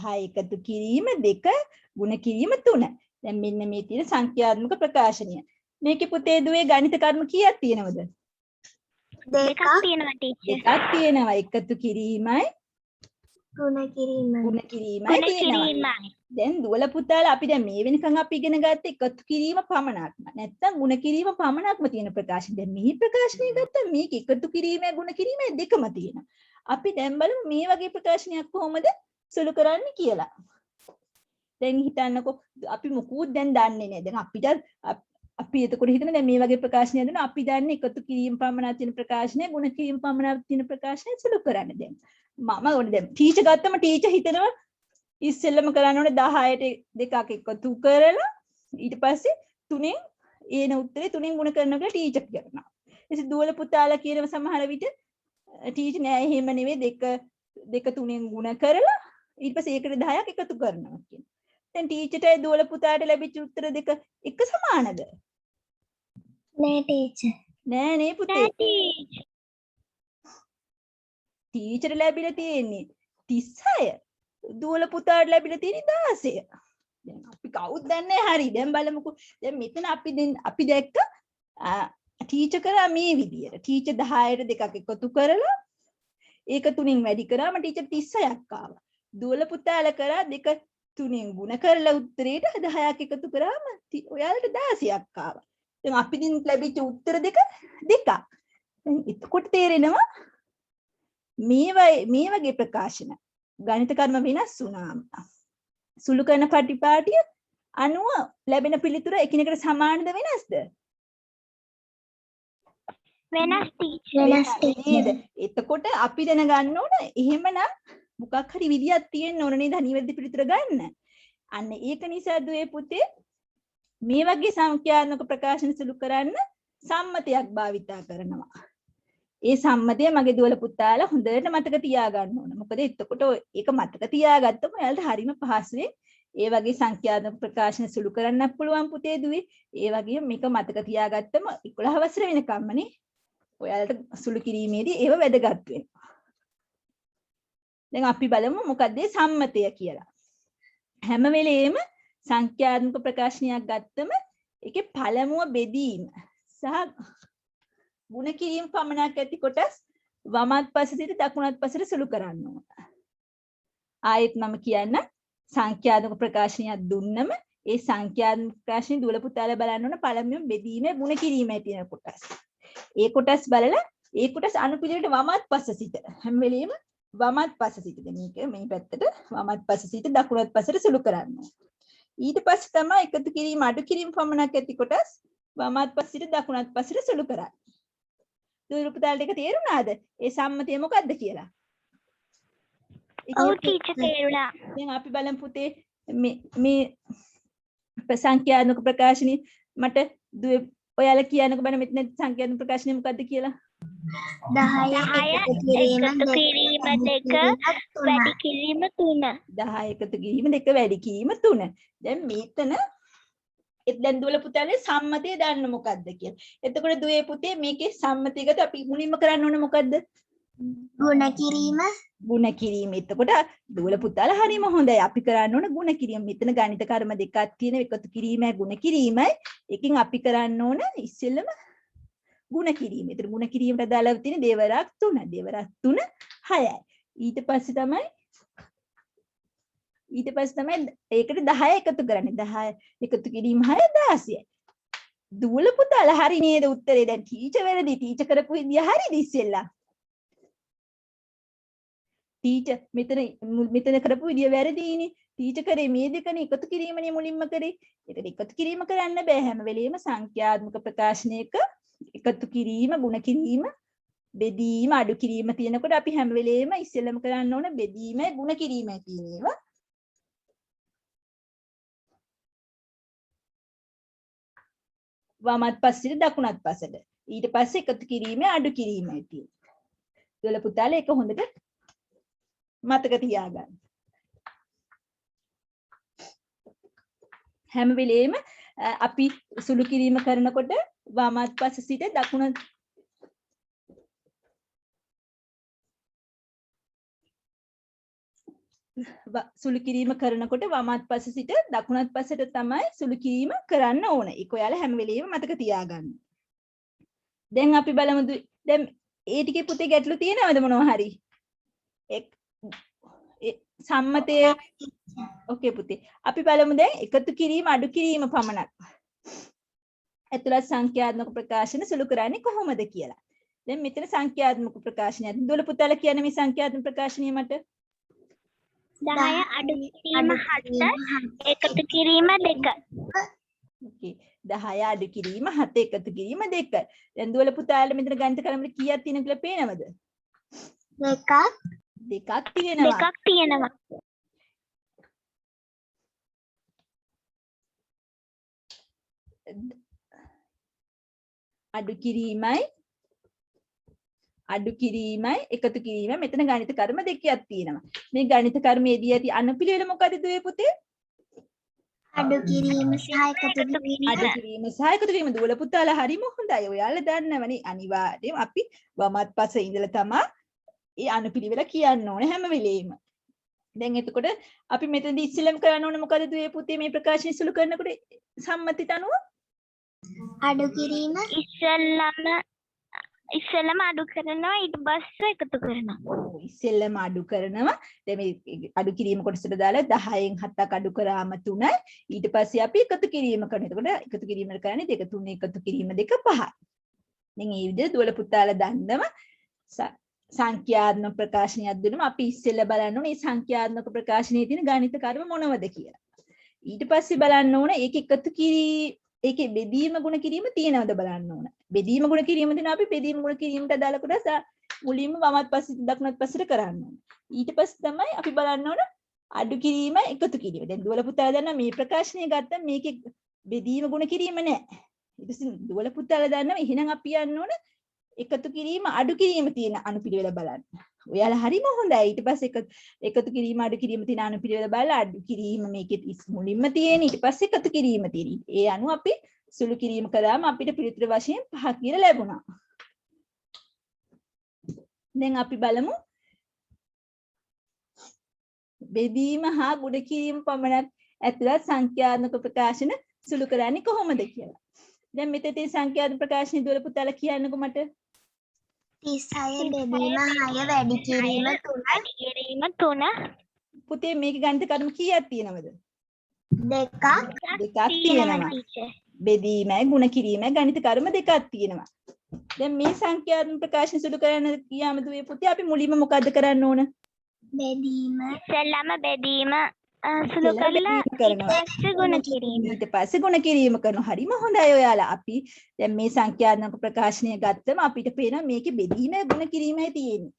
10 එකතු කිරීම 2 ගුණ කිරීම 3. දැන් මෙන්න මේ තියෙන සංඛ්‍යාත්මක ප්‍රකාශනිය. මේකේ පුතේ දුවේ ගණිත කර්ම කීයක් තියෙනවද? දෙකක් තියෙනවා ටීචර්. එකක් තියෙනවා. එකතු කිරීමයි ගුණ කිරීමයි තියෙනවා. දැන් දුවල පුතාලා අපි දැන් මේ වෙනකන් අපි ඉගෙන ගත්ත එකතු කිරීම පමණක්ම නැත්තම් ගුණ කිරීම පමණක්ම තියෙන ප්‍රකාශන. දැන් මේ ප්‍රකාශනය ගත්තා මේක එකතු කිරීමයි ගුණ කිරීමයි දෙකම තියෙනවා. අපි දැන් බලමු මේ වගේ ප්‍රකාශනයක් කොහොමද සුළු කරන්නේ කියලා. දැන් හිතන්නකෝ අපි මොකුත් දැන් දන්නේ නැහැ. දැන් අපිට අපි එතකොට හිතන දැන් මේ වගේ ප්‍රකාශනයක් දෙනවා අපි දන්නේ එකතු කිරීම පමණක් තියෙන ප්‍රකාශනය ගුණ කිරීම පමණක් තියෙන ප්‍රකාශනය සුළු කරන්න. දැන් මම ඕනේ දැන් ටීචර් ගත්තම ටීචර් හිතනවා ඉස්සෙල්ලම කරන්න ඕනේ 10ට දෙකක් එකතු කරලා ඊට පස්සේ 3න් ඒන උත්තරේ 3න් ගුණ කරනවා කියලා ටීචර් කියනවා. ඉතින් දුවල පුතාලා කියනවා සමහර විට ටීචර් නෑ එහෙම නෙවෙයි දෙක 3න් ගුණ කරලා ඊට පස්සේ ඒකට 10ක් එකතු කරනවා කියන. දැන් ටීචර්ටයි දුවල පුතාට ලැබිච්ච උත්තර දෙක එක සමානද? නෑ ටීචර්. නෑ නේ පුතේ. ටීචර් ලැබිලා තියෙන්නේ 36. දුවල පුතාට ලැබිලා තියෙන්නේ 16. දැන් අපි කවුද දන්නේ හරි. දැන් බලමුකෝ. දැන් මෙතන අපි දැක්ක ටීචර් කරා මේ විදියට. ටීචර් 10ට දෙකක් එකතු කරලා ඒක 3න් වැඩි කරාම ටීචර් 36ක් ආවා. දුවල පුතාලා කරා දෙක 3න් ගුණ කරලා උත්තරේට 10ක් එකතු කරාම ඔයාලට 16ක් ආවා. දැන් අපි දින් ලැබිච්ච උත්තර දෙක දෙකක්. දැන් එතකොට තේරෙනවා මේ වගේ ප්‍රකාශන ගණිත කර්ම වෙනස් වුණාම සුළු කරන පටිපාටිය අනුව ලැබෙන පිළිතුර එකිනෙකට සමානද වෙනස්ද? වෙනස් ටීචර්. එතකොට අපි දැනගන්න ඕන එහෙමනම් මොකක් හරි විදියක් තියෙන්න ඕන නේද නිවැරදි පිළිතුර ගන්න. අන්න ඒක නිසා දුවේ පුතේ මේ වගේ සංඛ්‍යාත්මක ප්‍රකාශන සුළු කරන්න සම්මතයක් භාවිතා කරනවා. ඒ සම්මතය මගේ දුවල පුතාලා හොඳට මතක තියාගන්න ඕන. මොකද එතකොට ඒක මතක තියාගත්තම එයාලට හරිම පහසුවෙන් ඒ වගේ සංඛ්‍යාත්මක ප්‍රකාශන සුළු කරන්නත් පුළුවන් පුතේ දුවේ. ඒ වගේම මේක මතක තියාගත්තම 11 වසර වෙනකම්මනේ ඔයාලට සුළු කිරීමේදී ඒව වැදගත් වෙනවා. දැන් අපි බලමු මොකක්ද සම්මතය කියලා. හැම වෙලේම සංඛ්‍යාත්මක ප්‍රකාශනයක් ගත්තම ඒකේ පළමුව බෙදීම සහ ගුණ කිරීම පමණක් ඇති කොටස් වමත් පස සිට දකුණත් පසට සුළු කරන්න ඕන. ආයෙත් මම කියන්න සංඛ්‍යාත්මක ප්‍රකාශනයක් දුන්නම ඒ සංඛ්‍යාත්මක ප්‍රකාශනේ දුවල පුතාලා බලන්න ඕන පළමුවෙන් බෙදීමේ ගුණ කිරීමේ තියෙන කොටස්. ඒ කොටස් බලලා ඒ කොටස් අනුපිළිවෙලට වමත් පස සිට හැම වෙලෙම වමත් පස සිට මේක මේ පැත්තට වමත් පස සිට දකුණත් පසට සුළු කරන්න ඕන. ඊට පස්සේ තමයි එකතු කිරීම අඩු කිරීම පමණක් ඇති කොටස් වමත් පස සිට දකුණත් පසට සුළු කරන්නේ. දුවල පුතාලට ඒක තේරුණාද? ඒ සම්මතය මොකක්ද කියලා? ඔව් ටීචර් තේරුණා. දැන් අපි බලමු පුතේ මේ සංඛ්‍යාත්මක ප්‍රකාශනي මට ඔයාලා කියන්නකෝ බලන්න මෙතන සංඛ්‍යාත්මක ප්‍රකාශනය මොකක්ද කියලා? 10 එකතු කිරීම 2 වැඩි කිරීම 3. 10 එකතු කිරීම 2 වැඩි කිරීම 3. දැන් මෙතන දැන් දුවල පුතාලේ සම්මතය දන්න මොකද්ද කියලා. එතකොට දුවේ පුතේ මේකේ සම්මතයකට අපි මුලින්ම කරන්න ඕන මොකද්ද? ගුණ කිරීම. ගුණ කිරීම. එතකොට දුවල පුතාලා හරිම හොඳයි. අපි කරන්න ඕන ගුණ කිරීම. මෙතන ගණිත කර්ම දෙකක් තියෙන එකතු කිරීමයි ගුණ කිරීමයි. එකකින් අපි කරන්න ඕන ඉස්සෙල්ලම ගුණ කිරීම. ඒතර ගුණ කිරීමට අදාළව තියෙන දෙවරක් 3. දෙවරක් 3 6යි. ඊට පස්සේ තමයි ඒකට 10 එකතු කරන්නේ. 10 එකතු කිරීම 6 16යි. දුවල පුතාලා හරි නේද උත්තරේ? දැන් ටීචර් වැරදි. ටීචර් කරපු විදිය හරිද ඉස්සෙල්ලා? ටීචර් මෙතන කරපු විදිය වැරදීනේ. ටීචර් කරේ මේ දෙකනේ එකතු කිරීමනේ මුලින්ම කරේ. ඒකට එකතු කිරීම කරන්න බෑ. හැම වෙලෙම සංඛ්‍යාත්මක ප්‍රකාශනයක එකතු කිරීම, ගුණ කිරීම, බෙදීම, අඩු කිරීම තියෙනකොට අපි හැම වෙලෙම ඉස්සෙල්ලම කරන්න ඕන බෙදීමයි ගුණ කිරීමයි කියන ඒවා. වමත් පස්සට දකුණත් පස්සට. ඊට පස්සේ එකතු කිරීම, අඩු කිරීමයි තියෙන්නේ. දුවල පුතාලා ඒක හොඳට මතක තියාගන්න. හැම වෙලෙම අපි සුළු කිරීම කරනකොට වමත් පස සිට දකුණත් සුළු කිරීම කරනකොට වමත් පස සිට දකුණත් පසට තමයි සුළු කිරීම කරන්න ඕන. ඒක ඔයාලා හැම වෙලෙම මතක තියාගන්න. දැන් අපි බලමු දැන් ඒ ටිකේ පුතේ ගැටලු තියෙනවද මොනවා හරි? සම්මතය ඕකේ පුතේ. අපි බලමු දැන් එකතු කිරීම අඩු කිරීම පමණක් ඇතුළත් සංඛ්‍යාත්මක ප්‍රකාශන සුළු කරන්නේ කොහොමද කියලා. දැන් මෙතන සංඛ්‍යාත්මක ප්‍රකාශනයක්. දුවල පුතාලා කියන්නේ මේ සංඛ්‍යාත්මක ප්‍රකාශනය මට 10 අඩු කිරීම 7 එකතු කිරීම 2. ඕකේ 10 අඩු කිරීම 7 එකතු කිරීම 2. දැන් දුවල පුතාලා මෙතන ගණිත ක්‍රමෙට කීයක් තියෙනවද කියලා පේනවද? දෙකක් තියෙනවා. අඩු කිරීමයි එකතු කිරීමයි මෙතන ගණිත කර්ම දෙකක් තියෙනවා. මේ ගණිත කර්මයේදී ඇති අනුපිළිවෙල මොකද දුවේ පුතේ? අඩු කිරීම සහ එකතු කිරීම. දුවල පුතාලා හරිම හොඳයි. ඔයාලා දන්නවනේ අනිවාර්යයෙන් අපි වමත් පස ඉඳලා තමයි ඒ අනුපිළිවෙල කියන්න ඕනේ හැම වෙලෙම. දැන් එතකොට අපි මෙතනදී ඉස්සෙල්ලම කරන්න ඕනේ මොකද දුවේ පුතේ මේ ප්‍රකාශන සුළු කරනකොට සම්මතිත අනුව අඩු කිරීම ඉස්සෙල්ලම අඩු කරනවා ඊට පස්සේ එකතු කරනවා. ඉස්සෙල්ලම අඩු කරනවා. දැන් මේ අඩු කිරීම කොටසට දාලා 10න් 7ක් අඩු කරාම 3යි. ඊට පස්සේ අපි එකතු කිරීම කරනවා. එතකොට එකතු කිරීම කරන්නේ 2 3 එකතු කිරීම 2 5යි. දැන් මේ විදිහට දුවල පුතාලා දන්නම සංඛ්‍යාත්මක ප්‍රකාශනයක් දුන්නම අපි ඉස්සෙල්ලා බලන්න ඕනේ මේ සංඛ්‍යාත්මක ප්‍රකාශනයේ තියෙන ගණිත කර්ම මොනවද කියලා. ඊට පස්සේ බලන්න ඕනේ ඒකේ බෙදීම ගුණ කිරීම තියෙනවද බලන්න ඕන. බෙදීම ගුණ කිරීම දෙන අපි බෙදීම ගුණ කිරීමට අදාළ කොටස මුලින්ම වමත් පස්සේ දකුණත් පස්සට කරන්න ඕන. ඊට පස්සේ තමයි අපි බලන්න ඕන අඩු කිරීම එකතු කිරීම. දැන් දුවල පුතාලා දන්නා මේ ප්‍රකාශනය ගත්තා මේකේ බෙදීම ගුණ කිරීම නැහැ. ඊට පස්සේ දුවල පුතාලා දන්නවා එහෙනම් අපි යන්න ඕන එකතු කිරීම අඩු කිරීම තියෙන අනුපිළිවෙල බලන්න. ඔයාලා හරිම හොඳයි. ඊට පස්සේ එකතු කිරීම අඩු කිරීම තියෙන අනුපිළිවෙල බලලා අඩු කිරීම මේකේ මුලින්ම තියෙන. ඊට පස්සේ එකතු කිරීම තියෙන. ඒ අනුව අපි සුළු කිරීම කළාම අපිට පිළිතුර වශයෙන් 5 කියලා ලැබුණා. දැන් අපි බලමු බෙදීම හා ගුණ කිරීම පමණක් ඇතුළත් සංඛ්‍යාත්මක ප්‍රකාශන සුළු කරන්නේ කොහොමද කියලා. දැන් මෙතන තියෙන සංඛ්‍යාත්මක ප්‍රකාශන දුවල පුතාලා කියන්නකෝ මට. 36 බෙදීම 6 වැඩි කිරීම 3 පුතේ මේක ගණිත කර්ම කීයක් තියෙනවද? දෙකක් තියෙනවා. බෙදීමයි ගුණ කිරීමයි ගණිත කර්ම දෙකක් තියෙනවා. දැන් මේ සංඛ්‍යාත්මක ප්‍රකාශන සුළු කරන්න ගියාම දුවේ පුතේ අපි මුලින්ම මොකද්ද කරන්න ඕන? බෙදීම ඉස්සෙල්ලාම බෙදීම සුළු කරලා ඊට ගුණ කිරීම ඊට පස්සේ ගුණ කිරීම කරනවා. හරිම හොඳයි ඔයාලා. අපි දැන් මේ සංඛ්‍යාත්මක ප්‍රකාශනය ගත්තම අපිට පේනවා මේකේ බෙදීමයි ගුණ කිරීමයි තියෙන්නේ.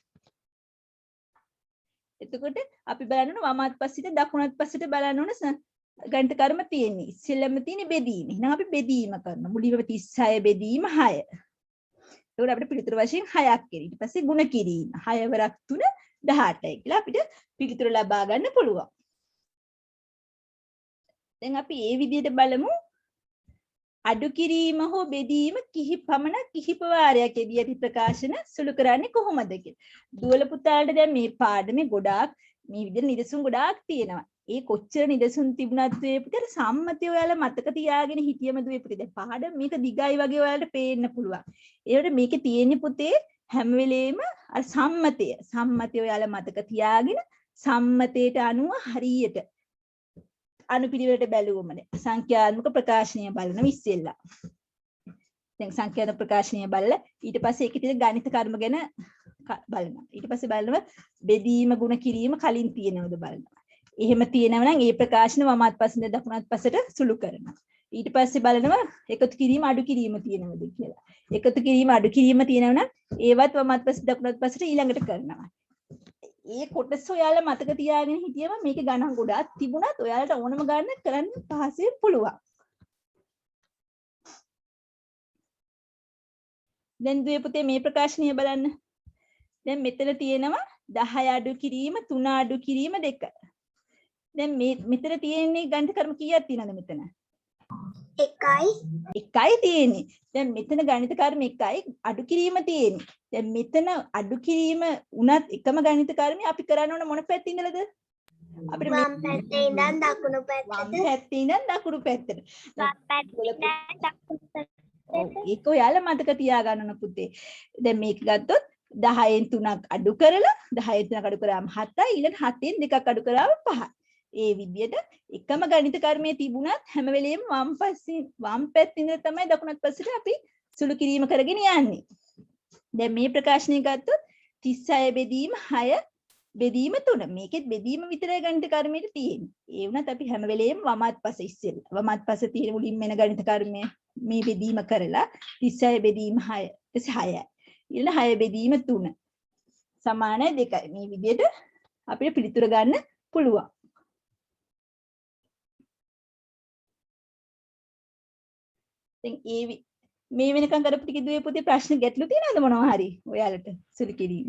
එතකොට අපි බලන්න ඕන වමත් පස්සිට දකුණත් පස්සට බලන්න ඕන ගණිත කර්ම තියෙන්නේ. ඉස්සෙල්ලම තියෙන්නේ බෙදීම. එහෙනම් අපි බෙදීම කරනවා. මුලින්ම 36 බෙදීම 6. එතකොට අපිට පිළිතුර වශයෙන් 6ක් එන. ඊට පස්සේ ගුණ කිරීම 6 වරක් 3 18යි කියලා අපිට පිළිතුර ලබා ගන්න පුළුවන්. දැන් අපි මේ විදිහට බලමු අඩු කිරීම හෝ බෙදීම කිහිප වාරයකදී අපි ප්‍රකාශන සුළු කරන්නේ කොහොමද කියලා. දුවල පුතාලට දැන් මේ පාඩමේ ගොඩාක් මේ විදිහට නිදසුන් ගොඩාක් තියෙනවා. ඒ කොච්චර නිදසුන් තිබුණත් මේ පුතේ සම්මතය ඔයාලා මතක තියාගෙන හිටියම දුවේ පුතේ දැන් පාඩම මේක දිගයි වගේ ඔයාලට පේන්න පුළුවන්. ඒකට මේකේ තියෙන්නේ පුතේ හැම වෙලේම අර සම්මතය ඔයාලා මතක තියාගෙන සම්මතයට අනුව හරියට අනුපිළිවෙලට බැලුවමනේ සංඛ්‍යාත්මක ප්‍රකාශනය බලන ඉස්සෙල්ලා. දැන් සංඛ්‍යාත්මක ප්‍රකාශනය බලලා ඊට පස්සේ ඒකේ තියෙන ගණිත කර්ම ගැන බලනවා. ඊට පස්සේ බලනවා බෙදීම ගුණ කිරීම කලින් තියෙනවද බලනවා. එහෙම තියෙනවා නම් ඒ ප්‍රකාශන වමත් පස්සෙන් දකුණත් පස්සට සුළු කරනවා. ඊට පස්සේ බලනවා එකතු කිරීම අඩු කිරීම තියෙනවද කියලා. එකතු කිරීම අඩු කිරීම තියෙනවා නම් ඒවත් වමත් පස්සේ දකුණත් පස්සට ඊළඟට කරනවා. ඒ කොටස ඔයාලා මතක තියාගෙන හිටියම මේක ගණන් ගොඩාක් තිබුණත් ඔයාලට ඕනම ගණන් කරන්න පහසුවෙන් පුළුවන්. දැන් දුවේ පුතේ මේ ප්‍රකාශනය බලන්න. දැන් මෙතන තියෙනවා 10 අඩු කිරීම 3 අඩු කිරීම 2. දැන් මේ මෙතන තියෙන්නේ ගණිත කර්ම කීයක් තියෙනවද මෙතන? එකයි තියෙන්නේ. දැන් මෙතන ගණිත කර්ම එකයි අඩු කිරීම තියෙන්නේ. දැන් මෙතන අඩු කිරීම උනත් එකම ගණිත කර්මය අපි කරන්න ඕන මොන පැත්තේ ඉඳලාද? අපිට වම් පැත්තේ ඉඳන් දකුණු පැත්තට. වම් පැත්තේ ඉඳන් දකුණු පැත්තට. ඒක ඔයාලා මතක තියාගන්න ඕන පුතේ. දැන් මේක ගත්තොත් 10න් 3ක් අඩු කරලා 10න් 3ක් අඩු කරාම 7යි ඊළඟ 7න් 2ක් අඩු කරාම 5යි. ඒ විදිහට එකම ගණිත කර්මයේ තිබුණත් හැම වෙලෙම වම් පැත්තේ ඉඳලා තමයි දකුණත් පස්සට අපි සුළු කිරීම කරගෙන යන්නේ. දැන් මේ ප්‍රකාශනය ගත්තොත් 36 බෙදීම 6 බෙදීම 3. මේකෙත් බෙදීම විතරයි ගණිත කර්මයේ තියෙන්නේ. ඒ වුණත් අපි හැම වෙලෙම වමත් පස ඉස්සෙල්ලා වමත් පස තියෙන මුලින්ම එන ගණිත කර්මය මේ බෙදීම කරලා 36 බෙදීම 6 6යි. ඊළඟ 6 බෙදීම 3 සමානයි 2යි. මේ විදිහට අපිට පිළිතුර ගන්න පුළුවන්. දැන් මේ වෙනකන් කරපු ටික දුවේ පුතේ ප්‍රශ්න ගැටලු තියෙනවද මොනවා හරි ඔයාලට සුළු කිරීම?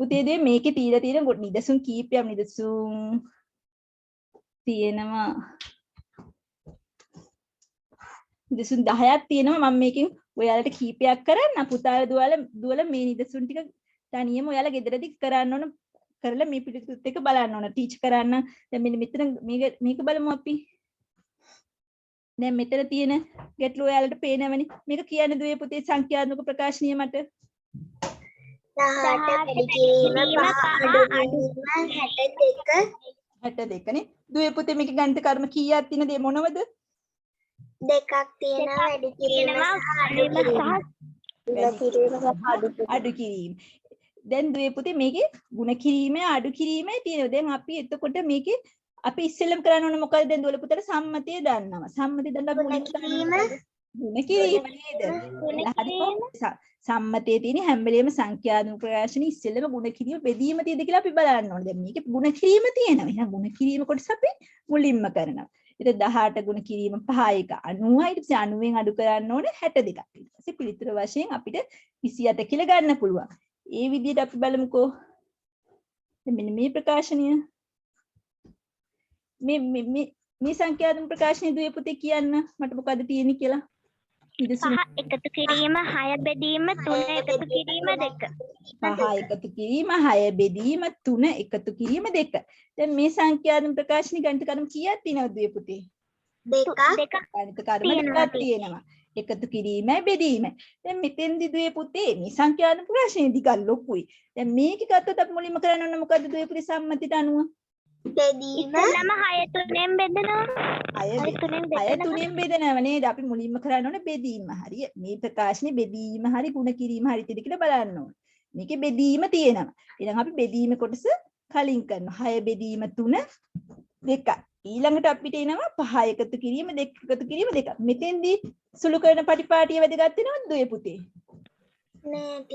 පුතේ දෙය මේකේ තීර තියෙන නිදසුන් කීපයක් නිදසුන් තියෙනවා. නිදසුන් 10ක් තියෙනවා. මම මේකෙන් ඔයාලට කීපයක් කරන්න. පුතාලා දුවලා මේ නිදසුන් ටික තනියම ඔයාලා ගෙදරදී කරන්න ඕන. කරලා මේ පිළිතුරුත් එක බලන්න ඕන. ටීච් කරන්න. දැන් මෙන්න මෙතන මේක බලමු අපි. දැන් මෙතන තියෙන ගැටලුව ඔයාලට පේනවනේ. මේක කියන්න දුවේ පුතේ සංඛ්‍යාත්මක ප්‍රකාශනය මට. 18 වැඩි කිරීම 5 අඩු කිරීම 62 නේ. දුවේ පුතේ මේක ගණිත කර්ම කීයක් තියෙනද මොනවද? දෙකක් තියෙනවා වැඩි කිරීම අඩු කිරීම. දැන් දුවේ පුතේ මේකේ ගුණ කිරීමේ අඩු කිරීමේ තියෙනවා. දැන් අපි එතකොට මේකේ අපි ඉස්සෙල්ලම කරන්න ඕන මොකද? දැන් දුවල පුතට සම්මතය දන්නවා. සම්මතය දන්නා ගුණ කිරීම නේද? සම්මතයේ තියෙන හැම වෙලේම සංඛ්‍යාත්මක ප්‍රකාශන ඉස්සෙල්ලම ගුණ කිරීම බෙදීම තියෙද කියලා අපි බලන්න ඕනේ. දැන් මේකේ ගුණ කිරීම තියෙනවා. එහෙනම් ගුණ කිරීම කොටස අපි මුලින්ම කරනවා. ඊට 18 ගුණ කිරීම 5 එක 90යි. ඊට පස්සේ 90න් අඩු කරන්න ඕනේ 62ක්. ඊට පස්සේ පිළිතුර වශයෙන් අපිට 28 කියලා ගන්න පුළුවන්. ඒ විදිහට අපි බලමුකෝ. මෙන්න මේ ප්‍රකාශනය මේ සංඛ්‍යාත්මක ප්‍රකාශනය දුවේ පුතේ කියන්න මට මොකද්ද තියෙන්නේ කියලා. පහ එකතු කිරීම 6 බෙදීම 3 එකතු කිරීම 2. 5 එකතු කිරීම 6 බෙදීම 3 එකතු කිරීම 2. දැන් මේ සංඛ්‍යාත්මක ප්‍රකාශනي ගණිත කර්ම කීයක් තියෙනවද දුවේ පුතේ? 2ක් ගණිත කර්ම දෙකක් තියෙනවා. එකතු කිරීමයි බෙදීමයි. දැන් මෙතෙන්දි දුවේ පුතේ මේ සංඛ්‍යාත්මක ප්‍රකාශනය ටිකක් ලොකුයි. දැන් මේක ගත්තොත් අපි මුලින්ම කරන්න ඕන මොකද්ද දුවේ පුතේ සම්මතියට අනුව? බෙදීම ඉතලම 6 3ෙන් බෙදනවා. 6 3ෙන් බෙදනවා නේද? අපි මුලින්ම කරන්න ඕනේ බෙදීම. හරිය. මේ ප්‍රකාශනේ බෙදීම හරි ಗುಣ කිරීම හරි තියෙද කියලා බලන්න ඕනේ. මේකේ බෙදීම තියෙනවා. එහෙනම් අපි බෙදීම කොටස කලින් කරනවා. 6 බෙදීම 3 2. ඊළඟට අපිට එනවා 5 එකතු කිරීම 2 එකතු කිරීම 2. මෙතෙන්දී සුළු කරන පටිපාටිය වැදගත් වෙනවද දුවේ පුතේ? මේක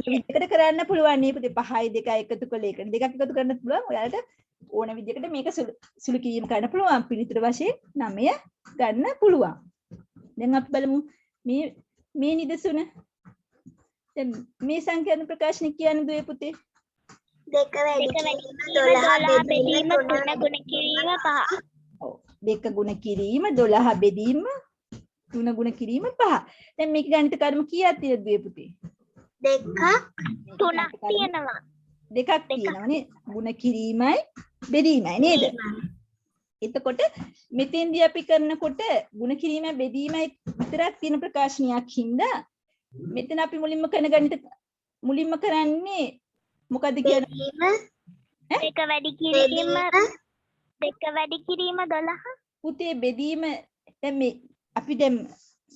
විදිහකට කරන්න පුළුවන් නේ පුතේ. 5යි 2යි එකතු කළේ එකට 2ක් එකතු කරන්න පුළුවන්. ඔයාලට ඕන විදිහකට මේක සුළු කිරීම කරන්න පුළුවන්. පිළිතුර වශයෙන් 9 ගන්න පුළුවන්. දැන් අපි බලමු මේ නිදසුන. දැන් මේ සංඛ්‍යාත්මක ප්‍රකාශන කියන්නේ දුවේ පුතේ 2 වැඩි කිරීම 12 බෙදීම 3 ගුණ කිරීම 5. ඔව් 2 ගුණ කිරීම 12 බෙදීම 3 ගුණ කිරීම 5. දැන් මේක ගණිත කර්ම කීයක් තියෙනවද දුවේ පුතේ? 2ක් 3ක් තියෙනවා. දෙකක් තියෙනවනේ. ගුණ කිරීමයි බෙදීමයි නේද? එතකොට මෙතෙන්දී අපි කරනකොට ගුණ කිරීමයි බෙදීමයි විතරක් තියෙන ප්‍රකාශනයක් හින්දා මෙතන අපි මුලින්ම කරන්නේ මොකද්ද කියන්නේ? දෙක වැඩි කිරීම 12. පුතේ බෙදීම දැන් මේ අපි දැන්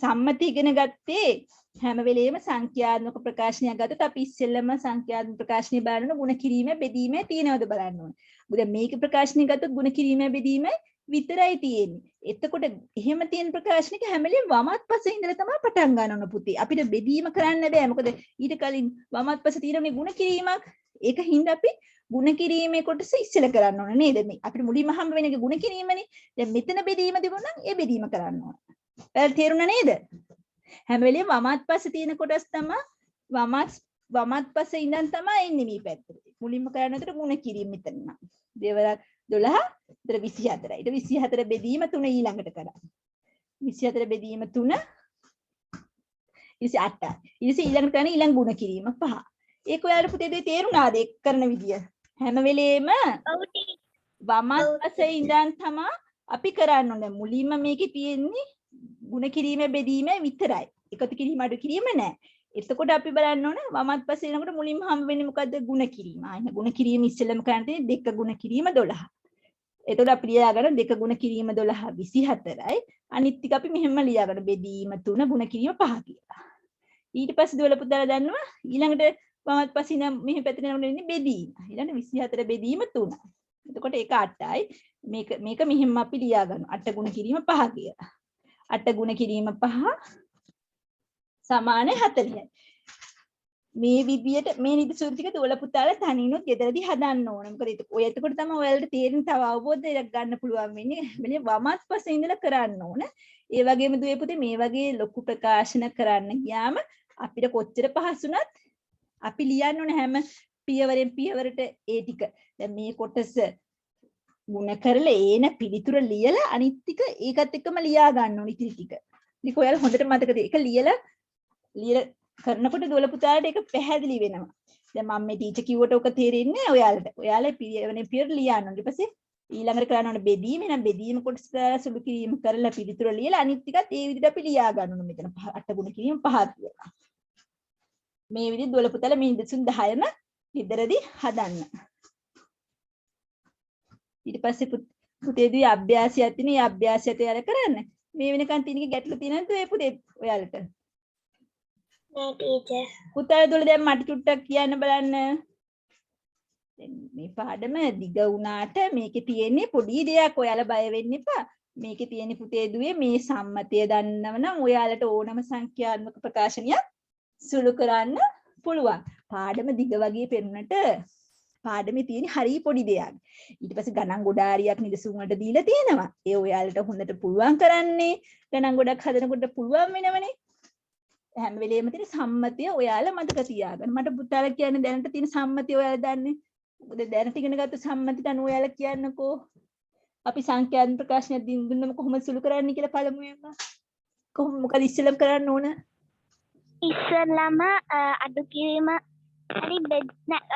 සම්මති ඉගෙන ගත්තේ හැම වෙලේම සංඛ්‍යාත්මක ප්‍රකාශනයක් ගත්තොත් අපි ඉස්සෙල්ලම සංඛ්‍යාත්මක ප්‍රකාශනය බලන ಗುಣ කිරීම බෙදීම තියෙනවද බලන්න ඕනේ. දැන් මේක ප්‍රකාශනය ගත්තොත් ಗುಣ කිරීම බෙදීම විතරයි තියෙන්නේ. එතකොට එහෙම තියෙන ප්‍රකාශනික හැම වෙලේම වමත් පස්සේ ඉඳලා තමයි පටන් ගන්න ඕන පුතේ. අපිට බෙදීම කරන්න බෑ. මොකද ඊට කලින් වමත් පස්සේ තියෙනනේ ಗುಣ කිරීමක්. ඒක හින්දා අපි ಗುಣ කිරීමේ කොටස ඉස්සෙල්ලා කරන්න ඕන නේද? මේ අපිට මුලින්ම හම්බ වෙන එක ಗುಣ කිරීමනේ. දැන් මෙතන බෙදීම තිබුණා නම් ඒ බෙදීම කරන්න ඕන. ඔයාලට තේරුණා නේද? හැම වෙලේම වමත් පස්සේ තියෙන කොටස් තමයි වමත් පස්සේ ඉඳන් තමයි එන්නේ මේ පැත්තට. මුලින්ම කරන්න උතර ಗುಣ කිරීම මෙතන නම්. දෙවරක් 12 උතර 24. ඊට 24 බෙදීම 3 ඊළඟට කරා. 24 බෙදීම 3 ඊට 8. ඊට ඊළඟට කරන ඊළඟ ಗುಣ කිරීම 5. ඒක ඔයාලට පුතේ දෙය තේරුණාද ඒක කරන විදිය? හැම වෙලේම වමත් පස්සේ ඉඳන් තමයි අපි කරන්න ඕනේ. මුලින්ම මේකේ තියෙන්නේ ಗುಣ කිරීම බෙදීම විතරයි. එකතු කිරීම අඩු කිරීම නෑ. එතකොට අපි බලන්න ඕනේ වමත් පස්සේ එනකොට මුලින්ම හම්බ වෙන්නේ මොකද්ද? ಗುಣ කිරීම. ආයෙත් ಗುಣ කිරීම ඉස්සෙල්ලම කරන්න තියෙන්නේ 2 ಗುಣ කිරීම 12. එතකොට අපි ලියාගන්න 2 ಗುಣ කිරීම 12 24යි. අනිත් ටික අපි මෙහෙම ලියාගන්න බෙදීම 3 ಗುಣ කිරීම 5 කියලා. ඊට පස්සේ දුවල පුතාලා දන්නවා ඊළඟට වමත් පස්සේ ඉඳන් මෙහෙම පැත්තට යනකොට ඉන්නේ බෙදීම. ඊළඟට 24 බෙදීම 3. එතකොට ඒක 8යි. මේක මෙහෙම අපි ලියාගන්න 8 ಗುಣ කිරීම 5 කියලා. 8 ගුණ කිරීම 5 සමාන 40යි. මේ විදියට මේ නිදසුන් ටික දුවල පුතාලා තනිනුත් ගෙදරදී හදන්න ඕන. මොකද ඔය එතකොට තමයි ඔයාලට තේරෙන තව අවබෝධයක් ගන්න පුළුවන් වෙන්නේ. මෙලේ වමත් පස්සේ ඉඳලා කරන්න ඕන. ඒ වගේම දුවේ පුතේ මේ වගේ ලොකු ප්‍රකාශන කරන්න ගියාම අපිට කොච්චර පහසුණත් අපි ලියන්න ඕන හැම පියවරෙන් පියවරට ඒ ටික. දැන් මේ කොටස ಗುಣ කරලා ඒන පිළිතුර ලියලා අනිත් ටික ඒකත් එක්කම ලියා ගන්න ඕනි ඉතිරි ටික. ඉතින් ඔයාලා හොඳට මතක තියාගන්න. ඒක ලියලා කරනකොට දුවල පුතාලට ඒක පැහැදිලි වෙනවා. දැන් මම මේ ටීචර් කිව්වට ඔක තේරෙන්නේ ඔයාලට. ඔයාලා පියවරෙන් පියවර ලියන්න ඕනේ. ඊට පස්සේ ඊළඟට කරන්න ඕනේ බෙදීම. එහෙනම් බෙදීම කොටස සුළු කිරීම කරලා පිළිතුර ලියලා අනිත් ටිකත් ඒ විදිහට අපි ලියා ගන්න ඕනේ මෙතන 8 ගුණ කිරීම 5 කියලා. මේ විදිහට දුවල පුතාලා මේ ඉඳසුන් 10ම ගෙදරදී හදන්න. ඊට පස්සේ පුතේදී අභ්‍යාසයක් තියෙන. ඒ අභ්‍යාසයට යාල කරන්න. මේ වෙනකන් තියෙන ගැටලු තියෙනවද ඒ පුතේ ඔයාලට? නෑ ටීචර්. පුතාලා දුවල දැන් මට චුට්ටක් කියන්න බලන්න. දැන් මේ පාඩම දිග වුණාට මේකේ තියෙන්නේ පොඩි දෙයක්. ඔයාලා බය වෙන්න එපා. මේකේ තියෙන්නේ පුතේ දුවේ මේ සම්මතය දන්නව නම් ඔයාලට ඕනම සංඛ්‍යාත්මක ප්‍රකාශනයක් සුළු කරන්න පුළුවන්. පාඩම දිග වගේ පෙරුණට පාඩමේ තියෙන හරි පොඩි දෙයක්. ඊට පස්සේ ගණන් ගොඩාරියක් නිදසුන් වලට දීලා තියෙනවා. ඒ ඔයාලට හොඳට පුළුවන් කරන්නේ. ගණන් ගොඩක් හදනකොට පුළුවන් වෙනවනේ. හැම වෙලේම තියෙන සම්මතිය ඔයාලා මතක තියාගන්න. මට පුතාලා කියන්නේ දැනට තියෙන සම්මතිය ඔයාලා දන්නේ. මොකද දැනට ඉගෙන ගත්ත සම්මතියට අනුව ඔයාලා කියන්නකෝ. අපි සංඛ්‍යාත්මක ප්‍රකාශනයක් දුන්නම කොහොමද සුළු කරන්නේ කියලා පළමුවෙන්ම. මොකද ඉස්සෙල්ලම කරන්න ඕන? ඉස්සෙල්ලාම අඩු කිරීම හරි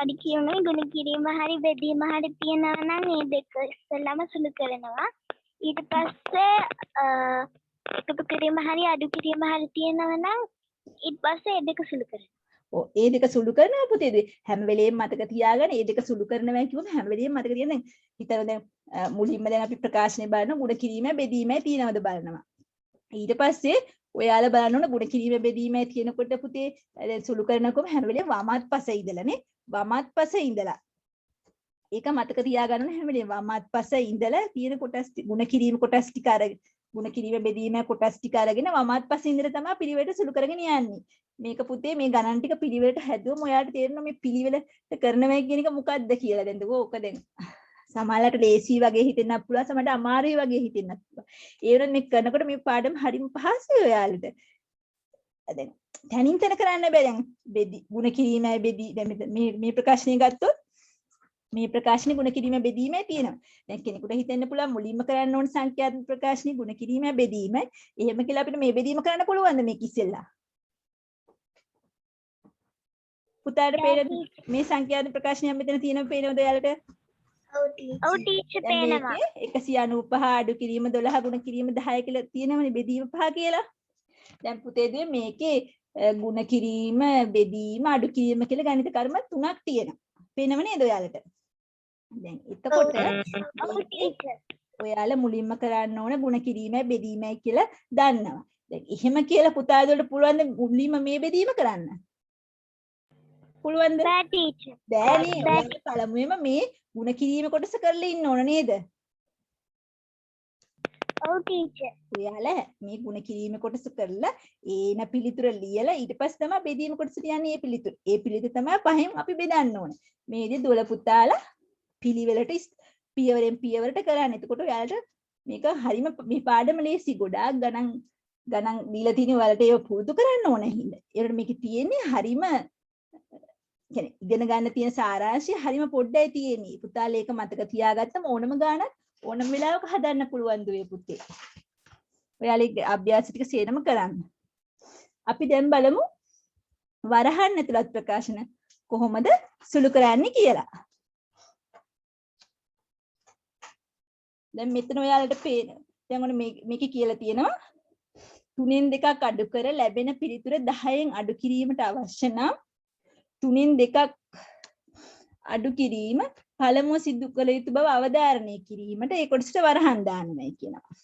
අඩු කිරීම ගුණ කිරීම හරි බෙදීම හරි තියෙනවා නම් මේ දෙක ඉස්සෙල්ලාම සුළු කරනවා. ඊට පස්සේ එකතු කිරීම හරි අඩු කිරීම හරි තියෙනවා නම් ඊට පස්සේ ඒ දෙක සුළු කරනවා. ඔව් ඒ දෙක සුළු කරනවා පුතේ. හැම වෙලේම මතක තියාගන්න ඒ දෙක සුළු කරනවා කිව්වම හැම වෙලේම මතක තියාගන්න. හිතන දැන් මුලින්ම දැන් අපි ප්‍රකාශනේ බලන ගුණ කිරීම බෙදීමයි තියෙනවද බලනවා. ඊට පස්සේ ඔයාලා බලන්න ඕන ගුණ කිරීම බෙදීමයි තියෙනකොට පුතේ දැන් සුළු කරනකොම හැම වෙලේම වමත් පසේ ඉඳලානේ. වමත් පසේ ඉඳලා. ඒක මතක තියාගන්න ඕන හැම වෙලේම වමත් පසේ ඉඳලා තියෙන කොටස් ගුණ කිරීම කොටස් ටික අරගෙන ගුණ කිරීම බෙදීම කොටස් ටික අරගෙන වමත් පසේ ඉඳලා තමයි පිළිවෙලට සුළු කරගෙන යන්නේ. මේක පුතේ මේ ගණන් ටික පිළිවෙලට හැදුවම ඔයාලට තේරෙනවා මේ පිළිවෙලට කරනවා කියන එක මොකක්ද කියලා. දැන් ඕක දැන් සමහරවිට ලේසි වගේ හිතෙන්නත් පුළුවන් සමහරවිට අමාරුයි වගේ හිතෙන්නත් පුළුවන්. ඒ වුණත් මේ කරනකොට මේ පාඩම හරිම පහසුයි ඔයාලට. දැන් තනින් තන කරන්න බෑ දැන් ගුණ කිරීමයි බෙදී දැන් මේ ප්‍රකාශනය ගත්තොත් මේ ප්‍රකාශනේ ගුණ කිරීම බෙදීමයි තියෙනවා. දැන් කෙනෙකුට හිතෙන්න පුළුවන් මුලින්ම කරන්න ඕන සංඛ්‍යාත්මක ප්‍රකාශනේ ගුණ කිරීම බෙදීමයි. එහෙම කියලා අපිට මේ බෙදීම කරන්න පුළුවන්ද මේක ඉස්සෙල්ලා? පුතාට පේනද මේ සංඛ්‍යාත්මක ප්‍රකාශනයක් මෙතන තියෙනව පේනවද ඔයාලට? ඔව් ටීචර් පේනවා. 195 අඩු කිරීම 12 ගුණ කිරීම 10 කියලා තියෙනවනේ බෙදීම 5 කියලා. දැන් පුතේ දුවේ මේකේ ගුණ කිරීම බෙදීම අඩු කිරීම කියලා ගණිත කර්ම 3ක් තියෙනවා. පේනව නේද ඔයාලට? දැන් එතකොට ඔයාලා මුලින්ම කරන්න ඕන ගුණ කිරීමයි බෙදීමයි කියලා දන්නවා. දැන් එහෙම කියලා පුතාලට පුළුවන් ද මුලින්ම මේ බෙදීම කරන්න? පුළුවන්ද? බෑ ටීචර්. බෑනේ. ඔයාලා පළමුවෙම මේ ගුණ කිරීම කොටස කරලා ඉන්න ඕන නේද? ඔව් ටීචර්. ඔයාලා මේ ගුණ කිරීම කොටස කරලා ඒන පිළිතුර ලියලා ඊට පස්සේ තමයි බෙදීම කොටසට යන්නේ මේ පිළිතුර. ඒ පිළිතුර තමයි පහෙන් අපි බෙදන්න ඕන. මේදී දොළ පුතාලා පිළිවෙලට පියවරෙන් පියවරට කරන්නේ. එතකොට ඔයාලට මේක හරිම මේ පාඩම ලේසි. ගොඩාක් ගණන් දීලා තියෙන ඔයාලට ඒක පුරුදු කරන්න ඕන හින්දා. ඒකට මේකේ තියෙන්නේ හරිම කියන්නේ ඉගෙන ගන්න තියෙන සාරාංශය හරිම පොඩ්ඩයි තියෙන්නේ. පුතාලා ඒක මතක තියාගත්තම ඕනම ගානක් ඕනම වෙලාවක හදන්න පුළුවන් දුවේ පුතේ. ඔයාලගේ අභ්‍යාස ටික සේරම කරන්න. අපි දැන් බලමු වරහන් ඇතුළත් ප්‍රකාශන කොහොමද සුළු කරන්නේ කියලා. දැන් මෙතන ඔයාලට පේන. දැන් ඔන්න මේකේ කියලා තියෙනවා 3න් 2ක් අඩු කර ලැබෙන පිළිතුර 10න් අඩු කිරීමට අවශ්‍ය නම් 3න් 2ක් අඩු කිරීම පළමුව සිදු කළ යුතු බව අවධාරණය කිරීමට ඒ කොටසට වරහන් දාන්නයි කියනවා.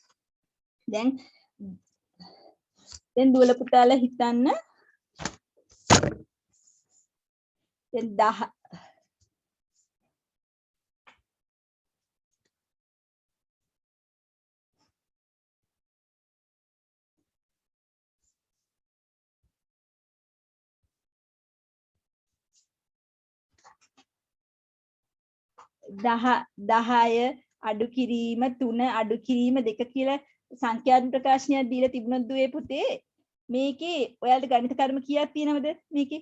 දැන් දුවල පුතාලා හිතන්න දැන් 10 අඩු කිරීම 3 අඩු කිරීම 2 කියලා සංඛ්‍යාත්මක ප්‍රකාශනයක් දීලා තිබුණොත් දුවේ පුතේ මේකේ ඔයාලට ගණිත කර්ම කීයක් තියෙනවද මේකේ?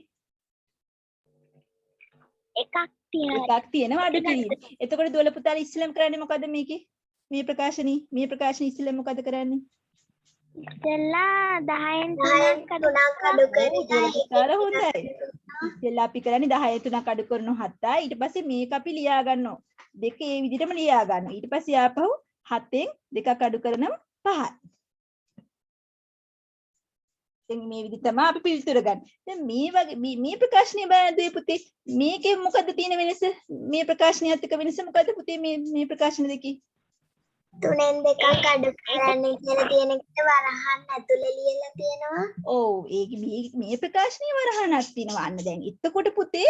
එකක් තියෙනවා. එකක් තියෙනවා අඩු කිරීම. එතකොට දුවල පුතාලා ඉස්සෙල්ලම කරන්නේ මොකද්ද මේකේ? මේ ප්‍රකාශන ඉස්සෙල්ලම මොකද කරන්නේ? ඉස්සෙල්ලා 10න් 3ක් අඩු කරලා හොඳයි. ඉස්සෙල්ලා අපි කරන්නේ 10න් 3ක් අඩු කරන 7යි. ඊට පස්සේ මේක අපි ලියා ගන්නවා. දෙක ඒ විදිහටම ලියා ගන්නවා. ඊට පස්සේ ආපහු 7න් 2ක් අඩු කරනම 5යි. දැන් මේ විදිහ තමයි අපි පිළිතුර ගන්න. දැන් මේ වගේ මේ ප්‍රකාශනය බලද්දී පුතේ මේකේ මොකද්ද තියෙන වෙනස? මේ ප්‍රකාශනයත් එක්ක වෙනස මොකද්ද පුතේ මේ ප්‍රකාශන දෙකේ? 3න් 2ක් අඩු කරන්නේ කියලා තියෙන එකට වරහන් ඇතුලේ ලියලා තියෙනවා. ඔව් ඒක මේ ප්‍රකාශනයේ වරහනක් තියෙනවා. අන්න දැන් එතකොට පුතේ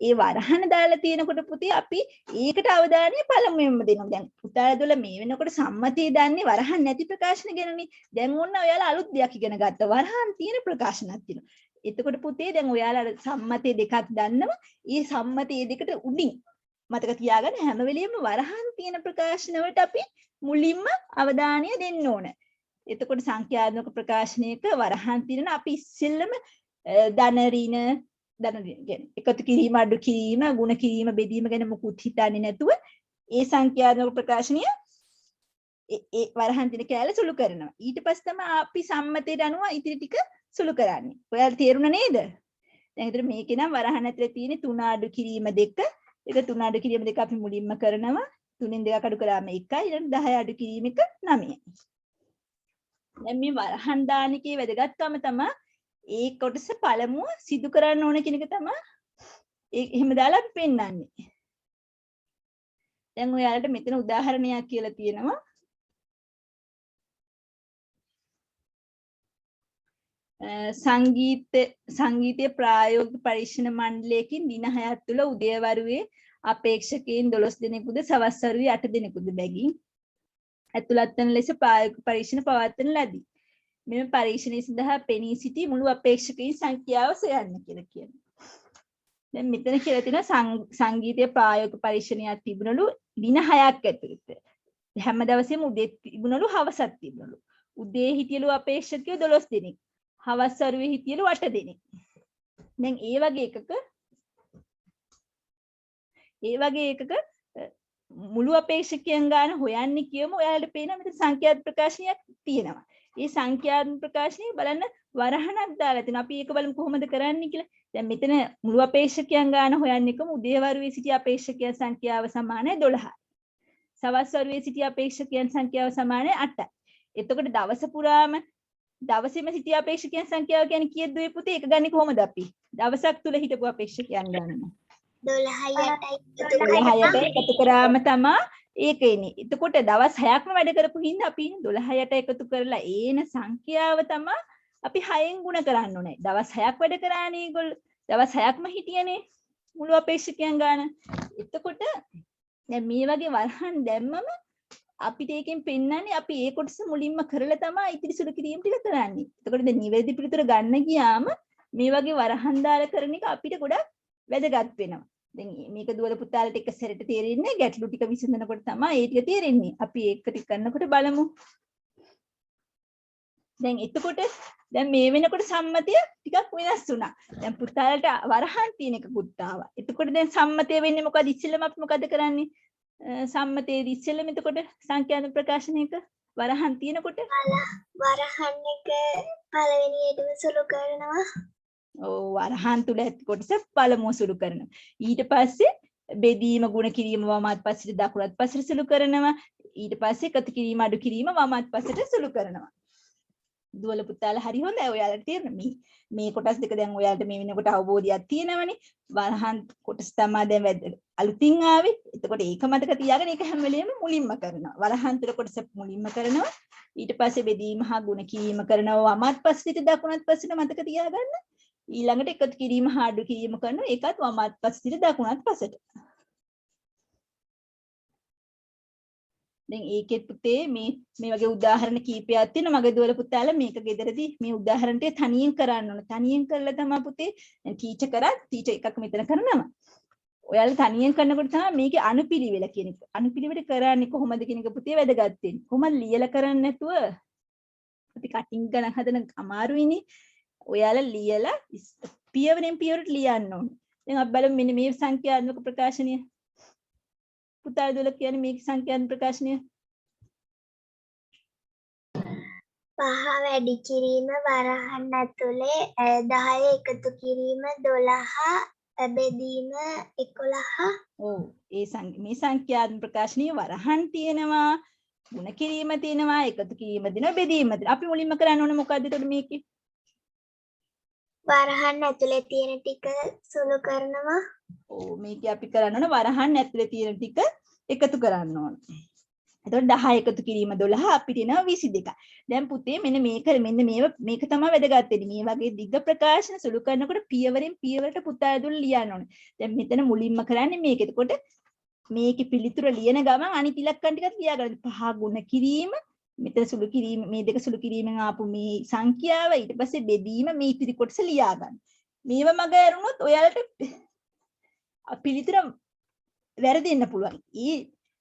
ඒ වරහන දාලා තියෙනකොට පුතේ අපි ඒකට අවධානය පළමුවෙන්ම දෙනවා. දැන් පුතාලා දුවලා මේ වෙනකොට සම්මතිය දන්නේ වරහන් නැති ප්‍රකාශන ගැනනේ. දැන් ඔන්න ඔයාලා අලුත් දෙයක් ඉගෙන ගත්තා. වරහන් තියෙන ප්‍රකාශනක් තියෙනවා. එතකොට පුතේ දැන් ඔයාලා සම්මතිය දෙකක් දන්නවා. ඒ සම්මතිය දෙකට උඩින් මතක තියාගන්න හැම වෙලෙම වරහන් තියෙන ප්‍රකාශන වලට අපි මුලින්ම අවධානය දෙන්න ඕන. එතකොට සංඛ්‍යාත්මක ප්‍රකාශනයක වරහන් තියෙන අපි ඉස්සෙල්ලම ධන ඍණ කියන්නේ එකතු කිරීම අඩු කිරීම ಗುಣ කිරීම බෙදීම ගැන මුකුත් හිතන්නේ නැතුව ඒ සංඛ්‍යාත්මක ප්‍රකාශනය ඒ වරහන් තියෙන කැලේ සුළු කරනවා. ඊට පස්සේ තමයි අපි සම්මතයට අනුව ඉතිරි ටික සුළු කරන්නේ. ඔයාලට තේරුණා නේද? දැන් හිතට මේකේ නම් වරහන් ඇතුලේ තියෙන 3 අඩු කිරීම 2. ඒක 3 අඩු කිරීම 2 අපි මුලින්ම කරනවා. 3න් 2ක් අඩු කරාම 1යි. ඊළඟ 10 අඩු කිරීම 1 9යි. දැන් මේ වරහන් දාන එකේ වැදගත්කම තමයි ඒ කොටස පළමුව සිදු කරන්න ඕන කියන එක තමයි එහෙම දාලා අපි පෙන්නන්නේ. දැන් ඔයාලට මෙතන උදාහරණයක් කියලා තියෙනවා. සංගීතයේ ප්‍රායෝගික පරීක්ෂණ මණ්ඩලයකින් දින 6ක් තුළ උදේවරුේ අපේක්ෂකයන් 12 දෙනෙකුද සවස් වරුවේ 8 දෙනෙකුද බැගින් ඇතුළත් වන ලෙස ප්‍රායෝගික පරීක්ෂණ පවත්වන ලදී. මෙම පරීක්ෂණය සඳහා පෙනී සිටි මුළු අපේක්ෂකයන් සංඛ්‍යාව සොයන්න කියලා කියනවා. දැන් මෙතන කියලා තියෙනවා සංගීතයේ ප්‍රායෝගික පරීක්ෂණයක් තිබුණලු දින 6ක් ඇතුළත. හැම දවසෙම උදේ තිබුණලු හවසක් තිබුණලු. උදේ හිටියලු අපේක්ෂකයෝ 12 දෙනෙක්. හවස් වරුවේ හිටියලු 8 දෙනෙක්. දැන් ඒ වගේ එකක මුළු අපේක්ෂකයන් ගාන හොයන්නේ කියමු. ඔයාලට පේනවා මෙතන සංඛ්‍යාත්මක ප්‍රකාශනයක් තියෙනවා. මේ සංඛ්‍යාත්මක ප්‍රකාශනය බලන්න වරහණක් දාලා තියෙනවා. අපි ඒක බලමු කොහොමද කරන්නේ කියලා. දැන් මෙතන මුළු අපේක්ෂකයන් ගාන හොයන්නේකම උදේවරුේ සිටි අපේක්ෂකයන් සංඛ්‍යාව සමානයි 12යි. සවස් වරුවේ සිටි අපේක්ෂකයන් සංඛ්‍යාව සමානයි 8යි. එතකොට දවස පුරාම දවසේම සිටි අපේක්ෂකයන් සංඛ්‍යාව කියන්නේ කීයද දුවේ පුතේ? ඒක ගන්නේ කොහොමද අපි? දවසක් තුල හිටපු අපේක්ෂකයන් ගන්නවා. 12ට එකතු කරාම තමයි ඒක එන්නේ. එතකොට දවස් 6ක්ම වැඩ කරපු හින්දා අපි 12ට එකතු කරලා ඒන සංඛ්‍යාව තමයි අපි 6න් ගුණ කරන්න ඕනේ. දවස් 6ක් වැඩ කරානේ ඒගොල්ලෝ. දවස් 6ක්ම හිටියනේ මුළු අපේක්ෂකයන් ගන්න. එතකොට දැන් මේ වගේ වරහන් දැම්මම අපිට ඒකෙන් පෙන්නන්නේ අපි ඒ කොටස මුලින්ම කරලා තමයි ඉතිරි සුළු කිරීම ටික කරන්නේ. එතකොට දැන් නිවැරදි පිළිතුර ගන්න ගියාම මේ වගේ වරහන් දාලා කරන එක අපිට ගොඩක් වැදගත් වෙනවා. දැන් මේක දුවල පුතාලට එක සැරේට තේරෙන්නේ ගැටලු ටික විසඳනකොට තමයි ඒ ටික තේරෙන්නේ. අපි ඒක ටික කරනකොට බලමු. දැන් එතකොට දැන් මේ වෙනකොට සම්මතය ටිකක් වෙනස් වුණා. දැන් පුතාලට වරහන් තියෙන එකකුත් ආවා. එතකොට දැන් සම්මතය වෙන්නේ මොකද? ඉස්සෙල්ලම අපි මොකද කරන්නේ? සම්මතයේදී ඉස්සෙල්ලම එතකොට සංඛ්‍යාත්මක ප්‍රකාශනයක වරහන් තියෙනකොට වරහන් එක පළවෙනියටම සුළු කරනවා. ඔව් වරහන් තුල ඇති කොටස පළමුව සුළු කරනවා. ඊට පස්සේ බෙදීම ගුණ කිරීම වමත් පස්සට දකුණත් පස්සට සුළු කරනවා. ඊට පස්සේ එකතු කිරීම අඩු කිරීම වමත් පස්සට සුළු කරනවා. දුවල පුතාලා හරි හොඳයි. ඔයාලට තේරෙන්නේ මේ කොටස් දෙක දැන් ඔයාලට මේ වෙනකොට අවබෝධයක් තියෙනවනේ. වරහන් කොටස් තමයි දැන් අලුතින් ආවේ. එතකොට ඒක මතක තියාගෙන ඒක හැම වෙලෙම මුලින්ම කරනවා. වරහන් තුල කොටස මුලින්ම කරනවා. ඊට පස්සේ බෙදීම හා ගුණ කිරීම කරනවා. වමත් පස්සට දකුණත් පස්සට මතක තියාගන්න. ඊළඟට එකතු කිරීම හා අඩු කිරීම කරනවා. ඒකත් වමත් පස්සට දකුණත් පස්සට. දැන් ඒකෙත් පුතේ මේ වගේ උදාහරණ කීපයක් තියෙනවා. මගේ දුවල පුතාලා මේක ගෙදරදී මේ උදාහරණ ටික තනියෙන් කරන්න ඕන. තනියෙන් කරලා තමයි පුතේ දැන් ටීචර් කරත් ටීචර් එකක් මෙතන කරනවා. ඔයාලා තනියෙන් කරනකොට තමයි මේකේ අනුපිළිවෙල කියන එක. අනුපිළිවෙල කරන්නේ කොහොමද කියන එක පුතේ වැදගත් වෙන්නේ. කොහොමද ලියලා කරන්නේ නැතුව අපි කටින් ගණන් හදන අමාරුයිනේ. ඔයාලා ලියලා පියවරෙන් පියවරට ලියන්න ඕන. දැන් අපි බලමු මෙන්න මේ සංඛ්‍යාත්මක ප්‍රකාශනය. පුතාලා දුවල කියන්නේ මේක සංඛ්‍යාත්මක ප්‍රකාශනය. 5 වැඩි කිරීම වරහන් ඇතුලේ 10 එකතු කිරීම 12 බෙදීම 11. ඔව් මේ සංඛ්‍යාත්මක ප්‍රකාශනයේ වරහන් තියෙනවා, ගුණ කිරීම තියෙනවා, එකතු කිරීම දෙනවා, බෙදීම දෙනවා. අපි මුලින්ම කරන්න ඕනේ මොකද්ද එතකොට මේකේ? වරහන් ඇතුලේ තියෙන ටික සුළු කරනවා. ඔව් මේකේ අපි කරන්න ඕනේ වරහන් ඇතුලේ තියෙන ටික එකතු කරන්න ඕනේ. එතකොට 10 එකතු කිරීම 12 අපිට එනවා 22. දැන් පුතේ මෙන්න මේක මේක තමයි වැදගත් වෙන්නේ. මේ වගේ දිග ප්‍රකාශන සුළු කරනකොට පියවරෙන් පියවරට පුතා දුන්න ලියන්න ඕනේ. දැන් මෙතන මුලින්ම කරන්නේ මේක. එතකොට මේකේ පිළිතුර ලියන ගමන් අනිත් ඉලක්කම් ටිකත් ලියාගන්න. 5 ගුණ කිරීම, මෙතන සුළු කිරීම, මේ දෙක සුළු කිරීමෙන් ආපු මේ සංඛ්‍යාව, ඊට පස්සේ බෙදීම, මේ ඉතිරි කොටස ලියාගන්න. මේව මග ඇරුණොත් ඔයාලට පිළිතුර වැරදෙන්න පුළුවන්. ඒ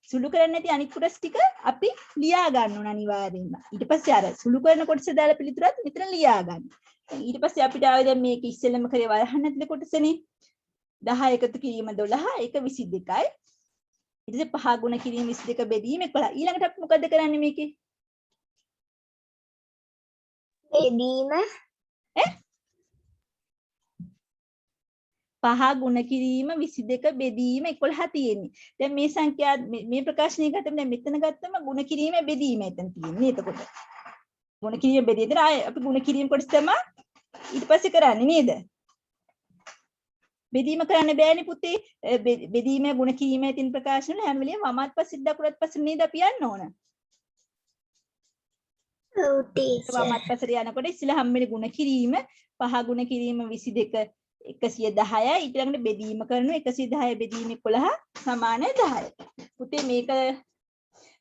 සුළු කරන්නේ නැති අනිත් කොටස් ටික අපි ලියා ගන්න ඕන අනිවාර්යෙන්ම. ඊට පස්සේ අර සුළු කරන කොටස දාලා පිළිතුරත් මෙතන ලියා ගන්න. ඊට පස්සේ අපිට ආවේ දැන් මේක ඉස්සෙල්ලම කරේ වරහන් ඇතුලේ කොටසනේ. 10 එකතු කිරීම 12 ඒක 22යි. ඊට පස්සේ 5 ගුණ කිරීම 22 බෙදීම 11. ඊළඟට අපි මොකද කරන්නේ මේකේ? බෙදීම 5 ගුණ කිරීම 22 බෙදීම 11 තියෙන්නේ. දැන් මේ සංඛ්‍යා මේ ප්‍රකාශනය ගත්තම දැන් මෙතන ගත්තම ගුණ කිරීම බෙදීම එතන තියෙන්නේ. එතකොට ගුණ කිරීම බෙදීම අපි ගුණ කිරීම කොටස තමයි ඊට පස්සේ කරන්නේ නේද? බෙදීම කරන්න බෑනේ පුතේ. බෙදීම ගුණ කිරීම තියෙන ප්‍රකාශන වල හැම වෙලේම වමත් පස්සේ දකුණත් පස්සේ නේද අපි යන්න ඕන. ඔව් ටීචර්. වමත් පස්සේ යනකොට ඉස්සෙල්ලා හැම ගුණ කිරීම 5 ගුණ කිරීම 22 110යි ඊළඟට බෙදීම කරනවා 110 බෙදීම 11 සමාන 10. පුතේ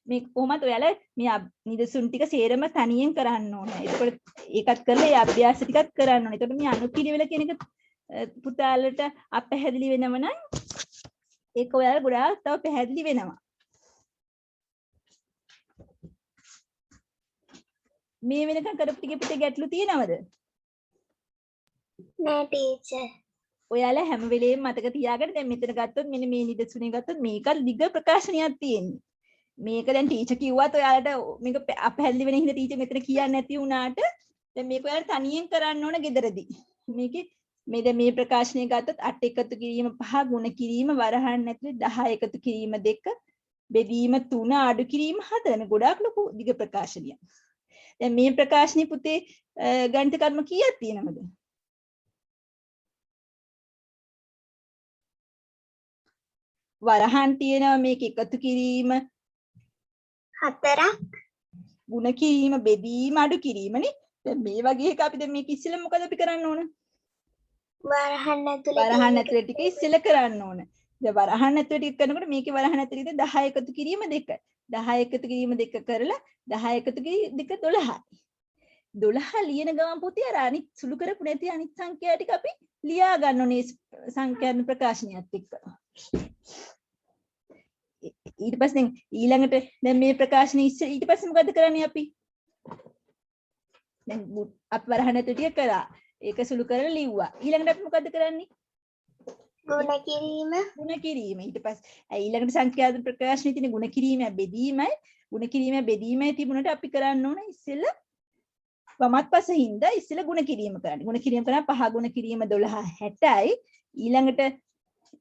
මේක කොහොමද ඔයාලා මේ නිදසුන් ටික සේරම තනියෙන් කරන්න ඕනේ. ඒකෝට ඒකත් කරලා ඒ අභ්‍යාස ටිකත් කරන්න ඕනේ. ඒකට මේ අනුපිළිවෙල කියන එක පුතාලට අපැහැදිලි වෙනව නම් ඒක ඔයාලා ගොඩාක් තව පැහැදිලි වෙනවා. මේ වෙනකන් කරපු ටිකේ පුතේ ගැටලු තියෙනවද? නෑ ටීචර්. ඔයාලා හැම වෙලේම මතක තියාගන්න දැන් මෙතන ගත්තොත් මෙන්න මේ නිදසුනේ ගත්තොත් මේක දිග ප්‍රකාශනයක් තියෙන්නේ. මේක දැන් ටීචර් කිව්වත් ඔයාලට මේක අපහැදිලි වෙන හින්දා ටීචර් මෙතන කියන්නේ නැති වුණාට දැන් මේක ඔයාලා තනියෙන් කරන්න ඕන ගෙදරදී. මේකේ මේ දැන් මේ ප්‍රකාශනය ගත්තොත් 8 එකතු කිරීම 5 ගුණ කිරීම වරහන් ඇතුලේ 10 එකතු කිරීම 2 බෙදීම 3 අඩු කිරීම 4 මේ ගොඩාක් ලොකු දිග ප්‍රකාශනයක්. දැන් මේ ප්‍රකාශනයේ පුතේ ගණිත කර්ම කීයක් තියෙනවද? වරහන් තියෙනවා මේක එකතු කිරීම 4ක් ගුණ කිරීම බෙදීම අඩු කිරීමනේ. දැන් මේ වගේ එක අපි දැන් මේක ඉස්සෙල්ලා මොකද අපි කරන්න ඕන? වරහන් ඇතුලේ වරහන් ඇතුලේ ටික ඉස්සෙල්ලා කරන්න ඕන. දැන් වරහන් ඇතුලේ ටික කරනකොට මේකේ වරහන් ඇතුලේ 10 එකතු කිරීම 2. 10 එකතු කිරීම 2 කරලා 10 එකතු කිරීම 2 12යි. 12 ලියන ගමන් පුතේ අර අනිත් සුළු කරපු නැති අනිත් සංඛ්‍යා ටික අපි ලියා ගන්න ඕනේ සංඛ්‍යාන ප්‍රකාශනයත් එක්ක. ඊට පස්සේ ඊළඟට දැන් මේ ප්‍රකාශනයේ ඊට පස්සේ මොකද කරන්නේ අපි? දැන් අපි වරහන් ඇතුලේ ටික කරා. ඒක සුළු කරලා ලිව්වා. ඊළඟට අපි මොකද කරන්නේ? ගුණ කිරීම. ඊට පස්සේ ඊළඟට සංඛ්‍යාත ප්‍රකාශනයේ තියෙන ගුණ කිරීම බෙදීමයි ගුණ කිරීම බෙදීමයි තිබුණාට අපි කරන්න ඕන ඉස්සෙල්ලා වමත් පසින්ද ඉස්සෙල්ලා ගුණ කිරීම කරන්න. ගුණ කිරීම කරා 5 ගුණ කිරීම 12 60යි. ඊළඟට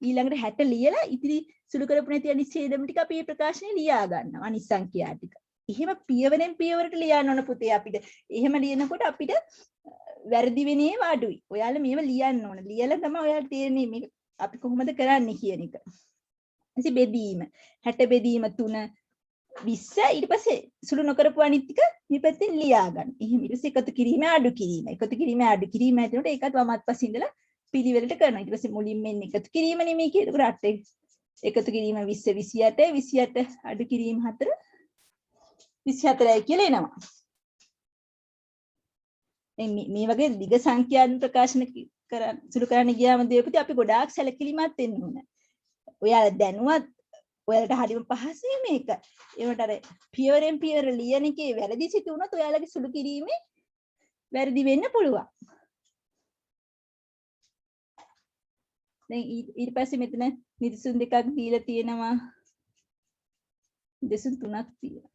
60 ලියලා ඉතිරි සුළු කරපු නැති අනිත් ඡේදම් ටික අපි මේ ප්‍රකාශනයේ ලියා ගන්නවා අනිත් සංඛ්‍යා ටික. එහෙම පියවරෙන් පියවරට ලියන්න ඕන පුතේ අපිට. එහෙම ලියනකොට අපිට වැරදි වෙන ඒවා අඩුයි. ඔයාලා මේව ලියන්න ඕන. ලියලා තමයි ඔයාලා තේරෙන්නේ මේක අපි කොහොමද කරන්නේ කියන එක. ඉතින් බෙදීම 60 බෙදීම 3 20 ඊට පස්සේ සුළු නොකරපු අනිත් ටික මේ පැත්තෙන් ලියා ගන්න. එහෙම ඊට පස්සේ එකතු කිරීම අඩු කිරීම. එකතු කිරීම අඩු කිරීම ඇතුළට ඒකත් වමත් පස්සේ ඉඳලා පිළිවෙලට කරනවා. ඊට පස්සේ මුලින්ම එන්නේ එකතු කිරීම නෙමෙයි කියලා. ඒකට 8 එකතු කිරීම 20 28 28 අඩු කිරීම 4 24යි කියලා එනවා. මේ වගේ දිග සංඛ්‍යාත්මක ප්‍රකාශන සුළු කරන්න ගියාම දෙයපති අපි ගොඩාක් සැලකිලිමත් වෙන්න ඕන. ඔයාලා දැනුවත් ඔයාලට හරිම පහසුයි මේක. ඒකට අර පියවරෙන් පියවර ලියන එකේ වැරදි සිදු වුණොත් ඔයාලගේ සුළු කිරීමේ වැරදි වෙන්න පුළුවන්. දැන් ඊට පස්සේ මෙතන නිදසුන් දෙකක් දීලා තියෙනවා. නිදසුන් 3ක් තියෙනවා.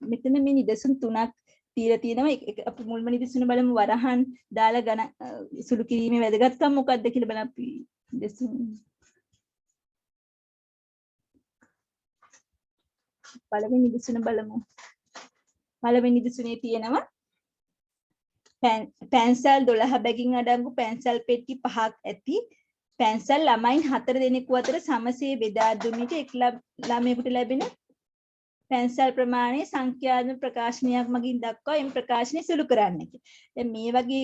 මෙතන මේ නිදසුන් 3ක් තියලා තියෙනවා. අපි මුල්ම නිදසුන බලමු වරහන් දාලා ගණ සුළු කිරීමේ වැදගත්කම මොකක්ද කියලා බලන්න අපි නිදසුන් පළවෙනි නිදසුන බලමු. පළවෙනි නිදසුනේ තියෙනවා පැන්සල් 12 බැගින් අඩංගු පැන්සල් පෙට්ටි 5ක් ඇති පැන්සල් ළමයින් 4 දෙනෙකු අතර සමසේ බෙදා දුන් විට එක් ළමයෙකුට ලැබෙන පැන්සල් ප්‍රමාණය සංඛ්‍යාත්මක ප්‍රකාශනයක් මගින් දක්වා එම් ප්‍රකාශනය සුළු කරන්න. දැන් මේ වගේ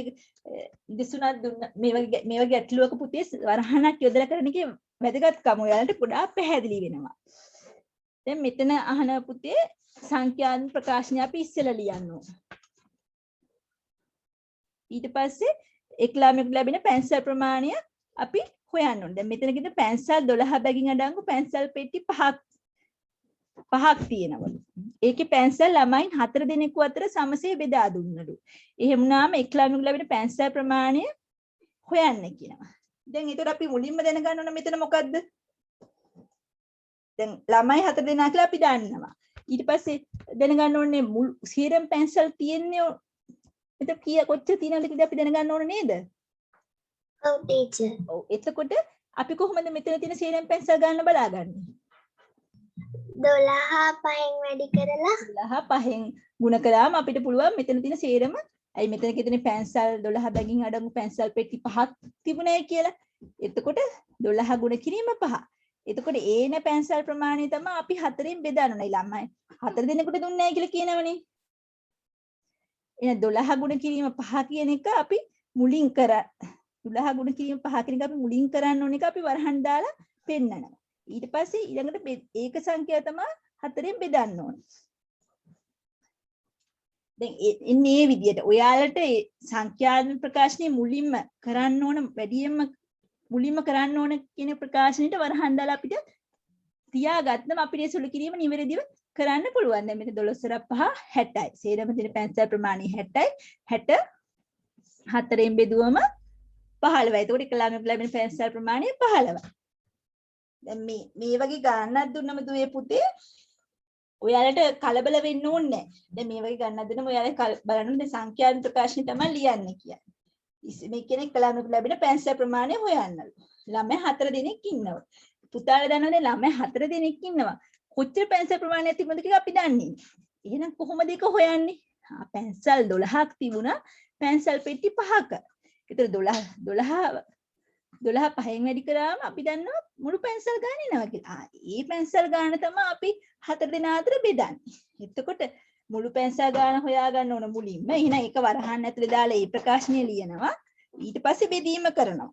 නිදසුනක් දුන්න මේ වගේ ගැටලුවක පුතේ වරහණක් යොදලා කරන එකේ වැදගත්කම ඔයාලට ගොඩාක් පැහැදිලි වෙනවා. දැන් මෙතන අහන පුතේ සංඛ්‍යාත්මක ප්‍රකාශනය අපි ඉස්සෙල්ලා ලියන්න ඕන. ඊට පස්සේ එක් ළමයෙකුට ලැබෙන පැන්සල් ප්‍රමාණය අපි හොයන්න ඕනේ. දැන් මෙතන කිව්ද පැන්සල් 12 බැගින් අඩංගු පැන්සල් පෙට්ටි 5ක් තියෙනවලු. ඒකේ පැන්සල් ළමයින් 4 දෙනෙකු අතර සමසේ බෙදා දුන්නලු. එහෙම වුණාම එක් ළමයෙකුට ලැබෙන පැන්සල් ප්‍රමාණය හොයන්න කියනවා. දැන් ඒතර අපි මුලින්ම දැනගන්න ඕන මෙතන මොකද්ද? දැන් ළමයි 4 දෙනා කියලා අපි දන්නවා. ඊට පස්සේ දැනගන්න ඕනේ සීරම් පැන්සල් තියෙන්නේ එතකොට කීය කොච්චර තියෙනවද කියලා අපි දැනගන්න ඕනේ නේද? ඔව් ටීචර්. ඔව් එතකොට අපි කොහොමද මෙතන තියෙන සීරම් පැන්සල් ගන්න බලාගන්නේ? 12 5න් වැඩි කරලා 12 5න් ගුණ කරාම අපිට පුළුවන් මෙතන තියෙන සේරම අයි මෙතන කිව්වනේ පැන්සල් 12 බැගින් අඩංගු පැන්සල් පෙට්ටි 5ක් තිබුණේ කියලා. එතකොට 12 ගුණ කිරීම 5. එතකොට ඒන පැන්සල් ප්‍රමාණය තමයි අපි 4න් බෙදන්නේ ළමයි. 4 දෙනෙකුට දුන්නේ නැහැ කියලා කියනවනේ. එහෙනම් 12 ගුණ කිරීම 5 කියන එක අපි මුලින් 12 ගුණ කිරීම 5 කියන එක අපි මුලින් කරන්න ඕන එක අපි වරහන් දාලා පෙන්නනවා. ඊට පස්සේ ඊළඟට ඒක සංඛ්‍යාව තමයි 4න් බෙදන්න ඕන. දැන් ඉන්නේ මේ විදිහට ඔයාලට සංඛ්‍යාත්මක ප්‍රකාශනයේ මුලින්ම කරන්න ඕන වැඩියෙන්ම මුලින්ම කරන්න ඕන කියන ප්‍රකාශනෙට වරහන් දාලා අපිට තියාගත්තම අපිට සුළු කිරීම නිවැරදිව කරන්න පුළුවන්. දැන් මෙතන 12 5 60යි. සේරම තියෙන පැන්සල් ප්‍රමාණය 60යි. 60 4න් බෙදුවම 15යි. ඒතකොට එක ළමයෙකුට ලැබෙන පැන්සල් ප්‍රමාණය 15යි. දැන් මේ වගේ ගණනක් දුන්නම දුවේ පුතේ ඔයාලට කලබල වෙන්න ඕනේ නැහැ. දැන් මේ වගේ ගණනක් දුන්නම ඔයාලා බලන්න ඕනේ සංඛ්‍යාත්මක ප්‍රකාශනය තමයි ලියන්නේ කියන්නේ. මේ කෙනෙක් ළමයෙකුට ලැබෙන පැන්සල් ප්‍රමාණය හොයන්නලු. ළමයි 4 දෙනෙක් ඉන්නවා. පුතාලා දන්නවනේ ළමයි 4 දෙනෙක් ඉන්නවා. කොච්චර පැන්සල් ප්‍රමාණයක් තිබුණද කියලා අපි දන්නේ නැහැ. එහෙනම් කොහොමද ඒක හොයන්නේ? පැන්සල් 12ක් තිබුණා. පැන්සල් පෙට්ටි 5ක. ඒතර 12 5න් වැඩි කරාම අපි දන්නවා මුළු පැන්සල් ගාන එනවා කියලා. ඒ පැන්සල් ගාන තමයි අපි 4 දෙනා අතර බෙදන්නේ. එතකොට මුළු පැන්සල් ගාන හොයාගන්න ඕන මුලින්ම. එහෙනම් ඒක වරහන් ඇතුලේ දාලා ඒ ප්‍රකාශනය ලියනවා. ඊට පස්සේ බෙදීම කරනවා.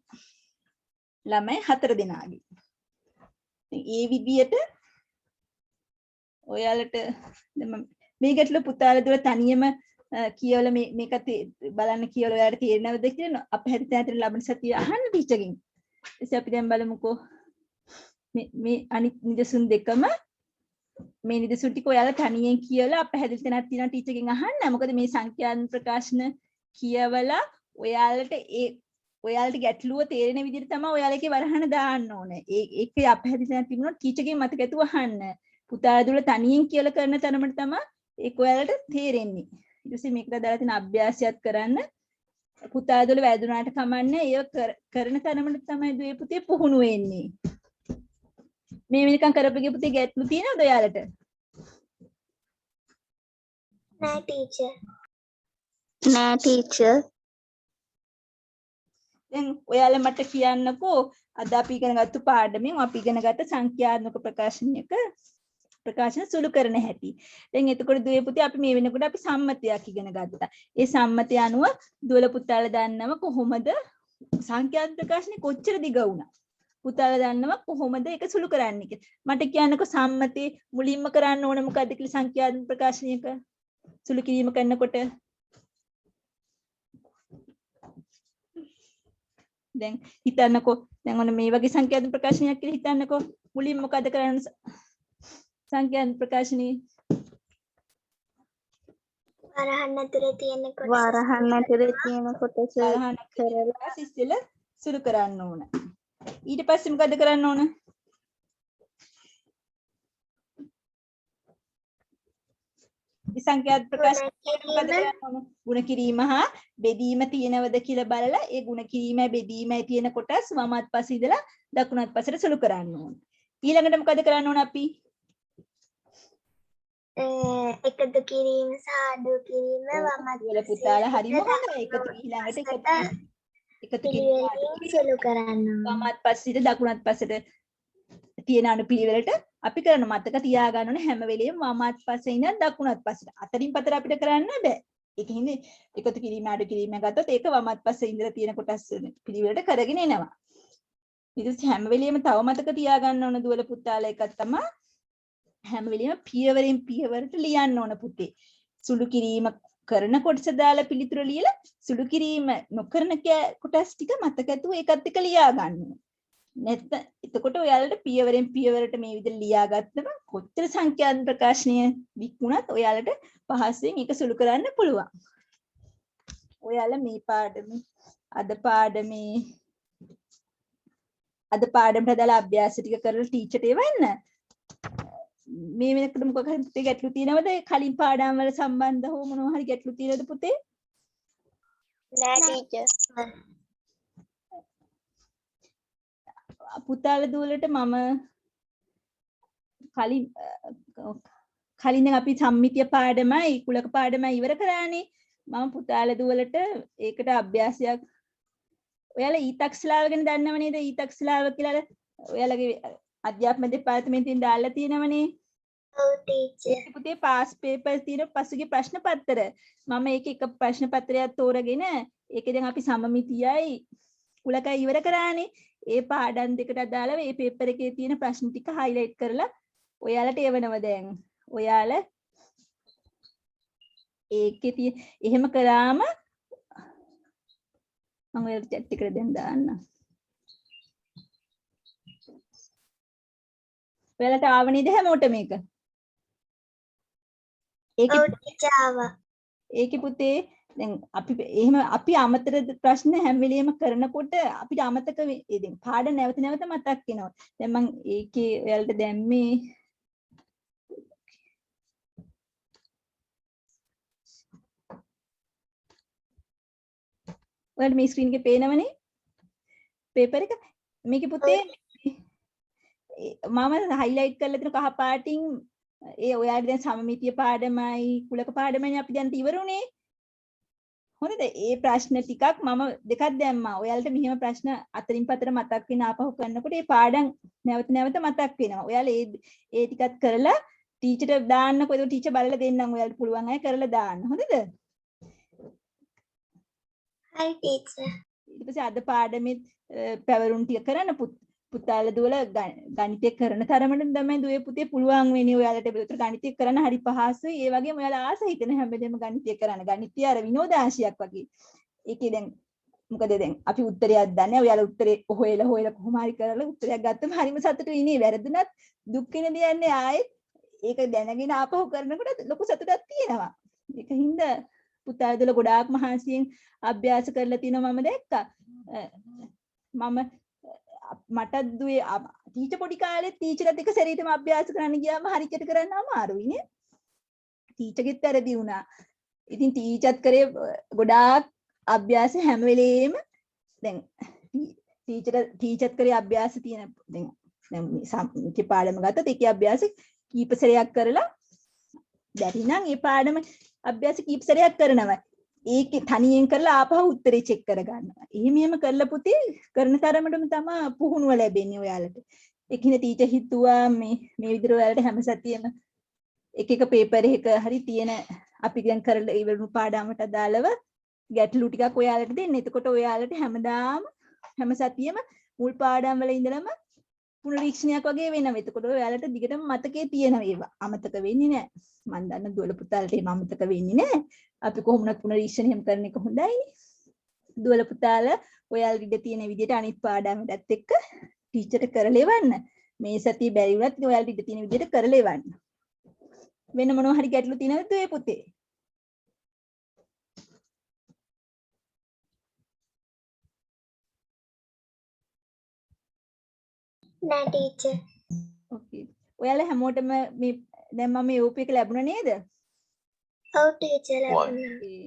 ළමයි 4 දෙනාගේ. ඒ විදියට ඔයාලට මේ ගැටලු පුතාලා දුර තනියම කියවලා මේක බලන්න කියලා ඔයාලට තේරෙනවද කියලා අප හැදිතැනට ලබන සතිය අහන්න ටීචර්ගෙන්. ඊට අපි දැන් බලමුකෝ මේ අනිත් නිදසුන් දෙකම මේ නිදසුන් ටික ඔයාලා තනියෙන් කියලා අප හැදිතැනක් තියෙනවා ටීචර්ගෙන් අහන්න. මොකද මේ සංඛ්‍යාත්මක ප්‍රකාශන කියවලා ඔයාලට ගැටලුව තේරෙන විදිහට තමයි ඔයාලගේ වරහන දාන්න ඕනේ. ඒක අප හැදිතැනක් තිබුණොත් ටීචර්ගෙන් මතක ඇතුව අහන්න. පුතාලා දුර තනියෙන් කියලා කරන තරමට තමයි ඒක ඔයාලට තේරෙන්නේ. ඊට පස්සේ මේකට දාලා තියෙන අභ්‍යාසයත් කරන්න. පුතාලා දුර වැදුනාට කමන්නේ ඒක කරන තරමට තමයි දුවේ පුතේ පුහුණු වෙන්නේ. මේ වෙනකන් කරපගේ පුතේ ගැටලු තියෙනවද ඔයාලට? නෑ ටීචර්. දැන් ඔයාලා මට කියන්නකෝ අද අපි ඉගෙන ගත්ත පාඩමෙන් අපි ඉගෙන ගත්ත සංඛ්‍යාත්මක ප්‍රකාශන සුළු කරන හැටි. දැන් එතකොට දුවේ පුතේ අපි මේ වෙනකොට අපි සම්මතයක් ඉගෙන ගත්තා. ඒ සම්මතය අනුව දුවල පුතාලා දන්නව කොහොමද සංඛ්‍යාත්මක ප්‍රකාශනේ කොච්චර දිග වුණා. පුතාලා දන්නව කොහොමද ඒක සුළු කරන්නේ කියලා. මට කියන්නකෝ සම්මතේ මුලින්ම කරන්න ඕන මොකද්ද කියලා සංඛ්‍යාත්මක ප්‍රකාශනයක සුළු කිරීම කරනකොට. දැන් හිතන්නකෝ දැන් ඔන්න මේ වගේ සංඛ්‍යාත්මක ප්‍රකාශනයක් කියලා හිතන්නකෝ මුලින් මොකද කරන්නේ සංඛ්‍යාත්මක ප්‍රකාශනයේ වරහන් ඇතුලේ තියෙන කොටස වරහන් කරලා ඉස්සෙල්ල සුළු කරන්න ඕන. ඊට පස්සේ මොකද කරන්න ඕන? මේ සංඛ්‍යාත්මක ප්‍රකාශනය මොකද කරන්න ඕන? ගුණ කිරීම හා බෙදීම තියෙනවද කියලා බලලා ඒ ගුණ කිරීමයි බෙදීමයි තියෙන කොටස් වමත් පස්සේ ඉඳලා දකුණත් පස්සට සුළු කරන්න ඕන. ඊළඟට මොකද කරන්න ඕන අපි? එකතු කිරීම සහ අඩු කිරීම වමත් වල පුතාලා හරිම හොඳයි. ඊළඟට එකතු කිරීම සුළු කරන්න වමත් පස්සට දකුණත් පස්සට තියෙන අනුපිළිවෙලට අපි කරන මතක තියාගන්න ඕනේ හැම වෙලෙම වමත් පස්සේ ඉඳන් දකුණත් පස්සට. අතරින් පතර අපිට කරන්න බෑ. ඒකින්ද එකතු කිරීම අඩු කිරීම ගත්තොත් ඒක වමත් පස්සේ ඉඳලා තියෙන කොටස් පිළිවෙලට කරගෙන එනවා. ඊට හැම වෙලෙම තව මතක තියාගන්න ඕන දුවල පුතාලා එකක් තමයි හැම වෙලෙම පියවරෙන් පියවරට ලියන්න ඕන පුතේ. සුළු කිරීම කරන කොටස දාලා පිළිතුර ලියලා සුළු කිරීම නොකරන කොටස් ටික මතක ඇතුව ඒකත් එක්ක ලියා ගන්න ඕනේ. නැත්නම් එතකොට ඔයාලට පියවරෙන් පියවරට මේ විදිහට ලියාගත්තම කොච්චර සංඛ්‍යාත්මක ප්‍රකාශනය වික්ුණත් ඔයාලට පහසුවෙන් ඒක සුළු කරන්න පුළුවන්. ඔයාලා මේ පාඩමේ අද පාඩමට දාලා අභ්‍යාස ටික කරලා ටීචර්ට එවන්න. මේ වෙනකොට මොකක් හරි පුතේ ගැටලු තියෙනවද? කලින් පාඩම් වල සම්බන්ධ හෝ මොනවා හරි ගැටලු තියෙනවද පුතේ? නෑ ටීචර්. පුතාලා දුවලට මම කලින් අපි සම්මිතිය පාඩමයි කුලක පාඩමයි ඉවර කරානේ. මම පුතාලා දුවලට ඒකට අභ්‍යාසයක් ඔයාලා ඊතක්ස්ලාව ගැන දන්නව නේද? ඊතක්ස්ලාව කියලා ඔයාලගේ අධ්‍යාපන දෙපාර්තමේන්තුවෙන් දාලා තියෙනවනේ. ඔව් ටීචර්. පුතේ පාස් පේපර් තියෙන පසුගිය ප්‍රශ්න පත්‍ර. මම එක ප්‍රශ්න පත්‍රයක් තෝරගෙන ඒකේ දැන් අපි සමමිතියයි කුලකයි ඉවර කරානේ. ඒ පාඩම් දෙකට අදාළව මේ පේපර් එකේ තියෙන ප්‍රශ්න ටික highlight කරලා ඔයාලට එවනවා දැන්. ඔයාලා ඒකේ තියෙන එහෙම කරාම මම ඔයාලට chat එකට දැන් දාන්නම්. ඔයාලට ආව නේද හැමෝට මේක? ඒකේ පුතේ දැන් අපි අමතර ප්‍රශ්න හැම වෙලෙම කරනකොට අපිට අමතක දැන් පාඩම නැවත නැවත මතක් වෙනවා. දැන් මම ඒකේ ඔයාලට දැම්මේ ඔයාලට මේ ස්ක්‍රීන් එකේ පේනවනේ පේපර් එක. මේකේ පුතේ මම highlight කරලා තියෙන කහ පාටින් ඒ ඔයාලට දැන් සමමිතිය පාඩමයි කුලක පාඩමයි අපි දැන් ඉවරුනේ. හොඳද? ඒ ප්‍රශ්න ටිකක් මම දෙකක් දැම්මා. ඔයාලට මෙහෙම ප්‍රශ්න අතරින් පතර මතක් වෙන ආපහු කරනකොට ඒ පාඩම් නැවත නැවත මතක් වෙනවා. ඔයාලා ඒ ටිකත් කරලා ටීචර්ට දාන්නකො. ඒක ටීචර් බලලා දෙන්නම් ඔයාලට පුළුවන් අය කරලා දාන්න. හොඳද? හරි ටීචර්. ඊට පස්සේ අද පාඩමේ පැවරුම් ටික කරන්න පුතාලා දුවලා ගණිතය කරන තරමට තමයි දුවේ පුතේ පුළුවන් වෙන්නේ ඔයාලට. ඒතර ගණිතය කරන්න හරි පහසුයි. ඒ වගේම ඔයාලා ආස හිතන හැමදේම ගණිතය කරන්න. ගණිතය අර විනෝදාංශයක් වගේ. ඒකේ දැන් මොකද දැන් අපි උත්තරයක් දන්නේ. ඔයාලා උත්තරේ හොයලා කොහොම හරි කරලා උත්තරයක් ගත්තම හරිම සතුටුයි ඉන්නේ. වැරදුනත් දුක් වෙන දෙයක් ආයෙත් ඒක දැනගෙන ආපහු කරනකොට ලොකු සතුටක් තියෙනවා. ඒකින්ද පුතාලා දුවලා ගොඩාක් මහන්සියෙන් අභ්‍යාස කරලා තිනවා මම දැක්කා. මට දුවේ ටීචර් පොඩි කාලේ ටීචර්ත් එක්ක සැරේටම අභ්‍යාස කරන්න ගියාම හරියට කරන්න අමාරුයි නේ. ටීචර්ගෙත් වැරදි වුණා. ඉතින් ටීචර්ත් කරේ ගොඩාක් අභ්‍යාස හැම වෙලේම දැන් ටීචර්ත් කරේ අභ්‍යාස තියෙන දැන් මේ පාඩම ගත්තත් ඒකේ අභ්‍යාස කීප සැරයක් කරලා බැරි නම් ඒ පාඩම අභ්‍යාස කීප සැරයක් කරනවා. ඒක තනියෙන් කරලා ආපහු උත්තරේ චෙක් කරගන්නවා. එහෙම කරලා පුතේ කරන තරමටම තමයි පුහුණුව ලැබෙන්නේ ඔයාලට. ඒකින ටීචර් හිතුවා මේ විදිහට ඔයාලට හැම සතියෙම එක පේපර් එකක හරි තියෙන අපි දැන් කරලා ඉවරුණු පාඩමට අදාළව ගැටලු ටිකක් ඔයාලට දෙන්න. එතකොට ඔයාලට හැමදාම හැම සතියෙම මුල් පාඩම් වල ඉඳලම පුනරීක්ෂණයක් වගේ වෙනවා. එතකොට ඔයාලට දිගටම මතකයේ තියෙනවා ඒවා. අමතක වෙන්නේ නැහැ. මම දන්න දුවල පුතාලට එහෙම අමතක වෙන්නේ නැහැ. අපි කොහොමවත් පුනරීක්ෂණ එහෙම කරන එක හොඳයිනේ. දුවල පුතාලා ඔයාලා ඉඳ තියෙන විදිහට අනිත් පාඩම්ටත් එක්ක ටීචර්ට කරලා එවන්න. මේ සතිය බැරි වුණත් ඔයාලා ඉඳ තියෙන විදිහට කරලා එවන්න. වෙන මොනවා හරි ගැටලු තියෙනවද ඒ පුතේ? නෑ ටීචර්. ඕකේ. ඔයාලා හැමෝටම මේ දැන් මම මේ ඕපී එක ලැබුණා නේද? ඔව් ටීචර් ලැබුණා.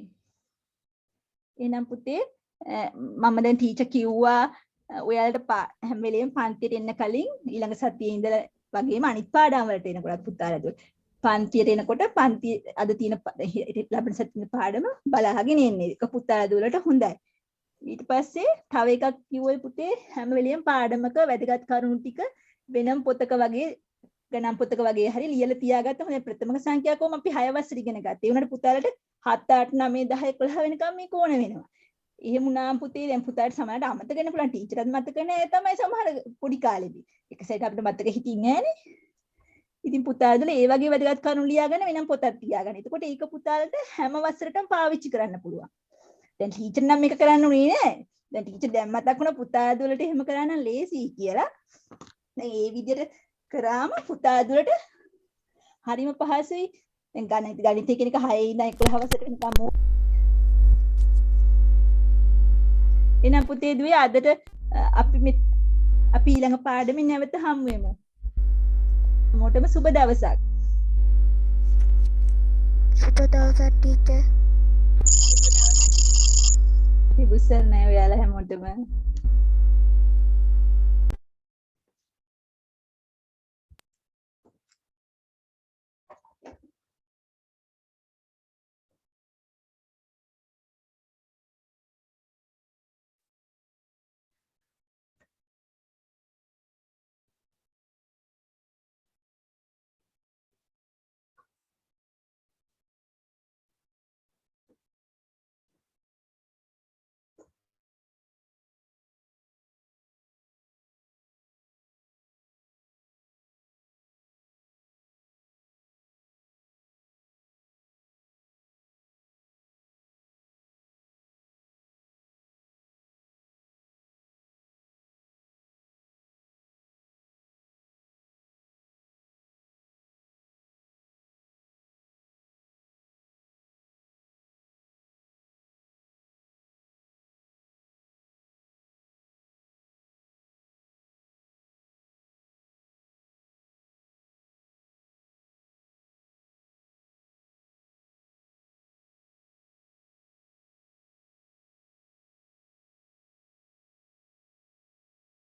එහෙනම් පුතේ මම දැන් ටීචර් කිව්වා ඔයාලට හැම වෙලේම පන්තියට එන්න කලින් ඊළඟ සතියේ ඉඳලා වගේම අනිත් පාඩම් වලට එනකොට පුතාලා පන්තියට එනකොට පන්ති අද තියෙන ලබන සතියේ පාඩම බලාගෙන එන්නේ. ඒක පුතාලා දුවලට හොඳයි. ඊට පස්සේ තව එකක් කිව්වේ පුතේ හැම වෙලෙම පාඩමක වැදගත් කරුණු ටික වෙනම පොතක වගේ ගණන් පොතක වගේ හරි ලියලා තියාගත්තම දැන් ප්‍රථමක සංඛ්‍යා කොහොම අපි 6 වසර ඉගෙන ගත්තා. ඒ වුණාට පුතාලට 7 8 9 10 11 වෙනකම් මේක ඕන වෙනවා. එහෙම වුණාම පුතේ දැන් පුතාලට සමහරට අමතක වෙන්න පුළුවන්. ටීචර්ත් මතක නැහැ තමයි සමහර පොඩි කාලේදී. එක සැරේට අපිට මතක හිටින්නේ නැහනේ. ඉතින් පුතා ඇදලා ඒ වගේ වැදගත් කරුණු ලියාගෙන වෙනම් පොතක් තියාගන්න. එතකොට ඒක පුතාලට හැම වසරටම පාවිච්චි කරන්න පුළුවන්. දැන් ටීචර් නම් මේක කරන්න උනේ නෑ. දැන් ටීචර් දැන් මතක් වුණා පුතා ඇදලට එහෙම කරන්න ලේසියි කියලා. දැන් ඒ විදිහට කරාම පුතා ඇදලට හරිම පහසුයි. දැන් ගණිතය කියන එක 6 ඉඳන් 11 වසරට නිකම්ම. එහෙනම් පුතේ දුවේ අදට අපි ඊළඟ පාඩමේ නැවත හමු වෙමු. මොටම සුබ දවසක්. සුබ දවසක් ටීචර්. ඉතින් බුස්සර් නෑ ඔයාලා හැමෝටම.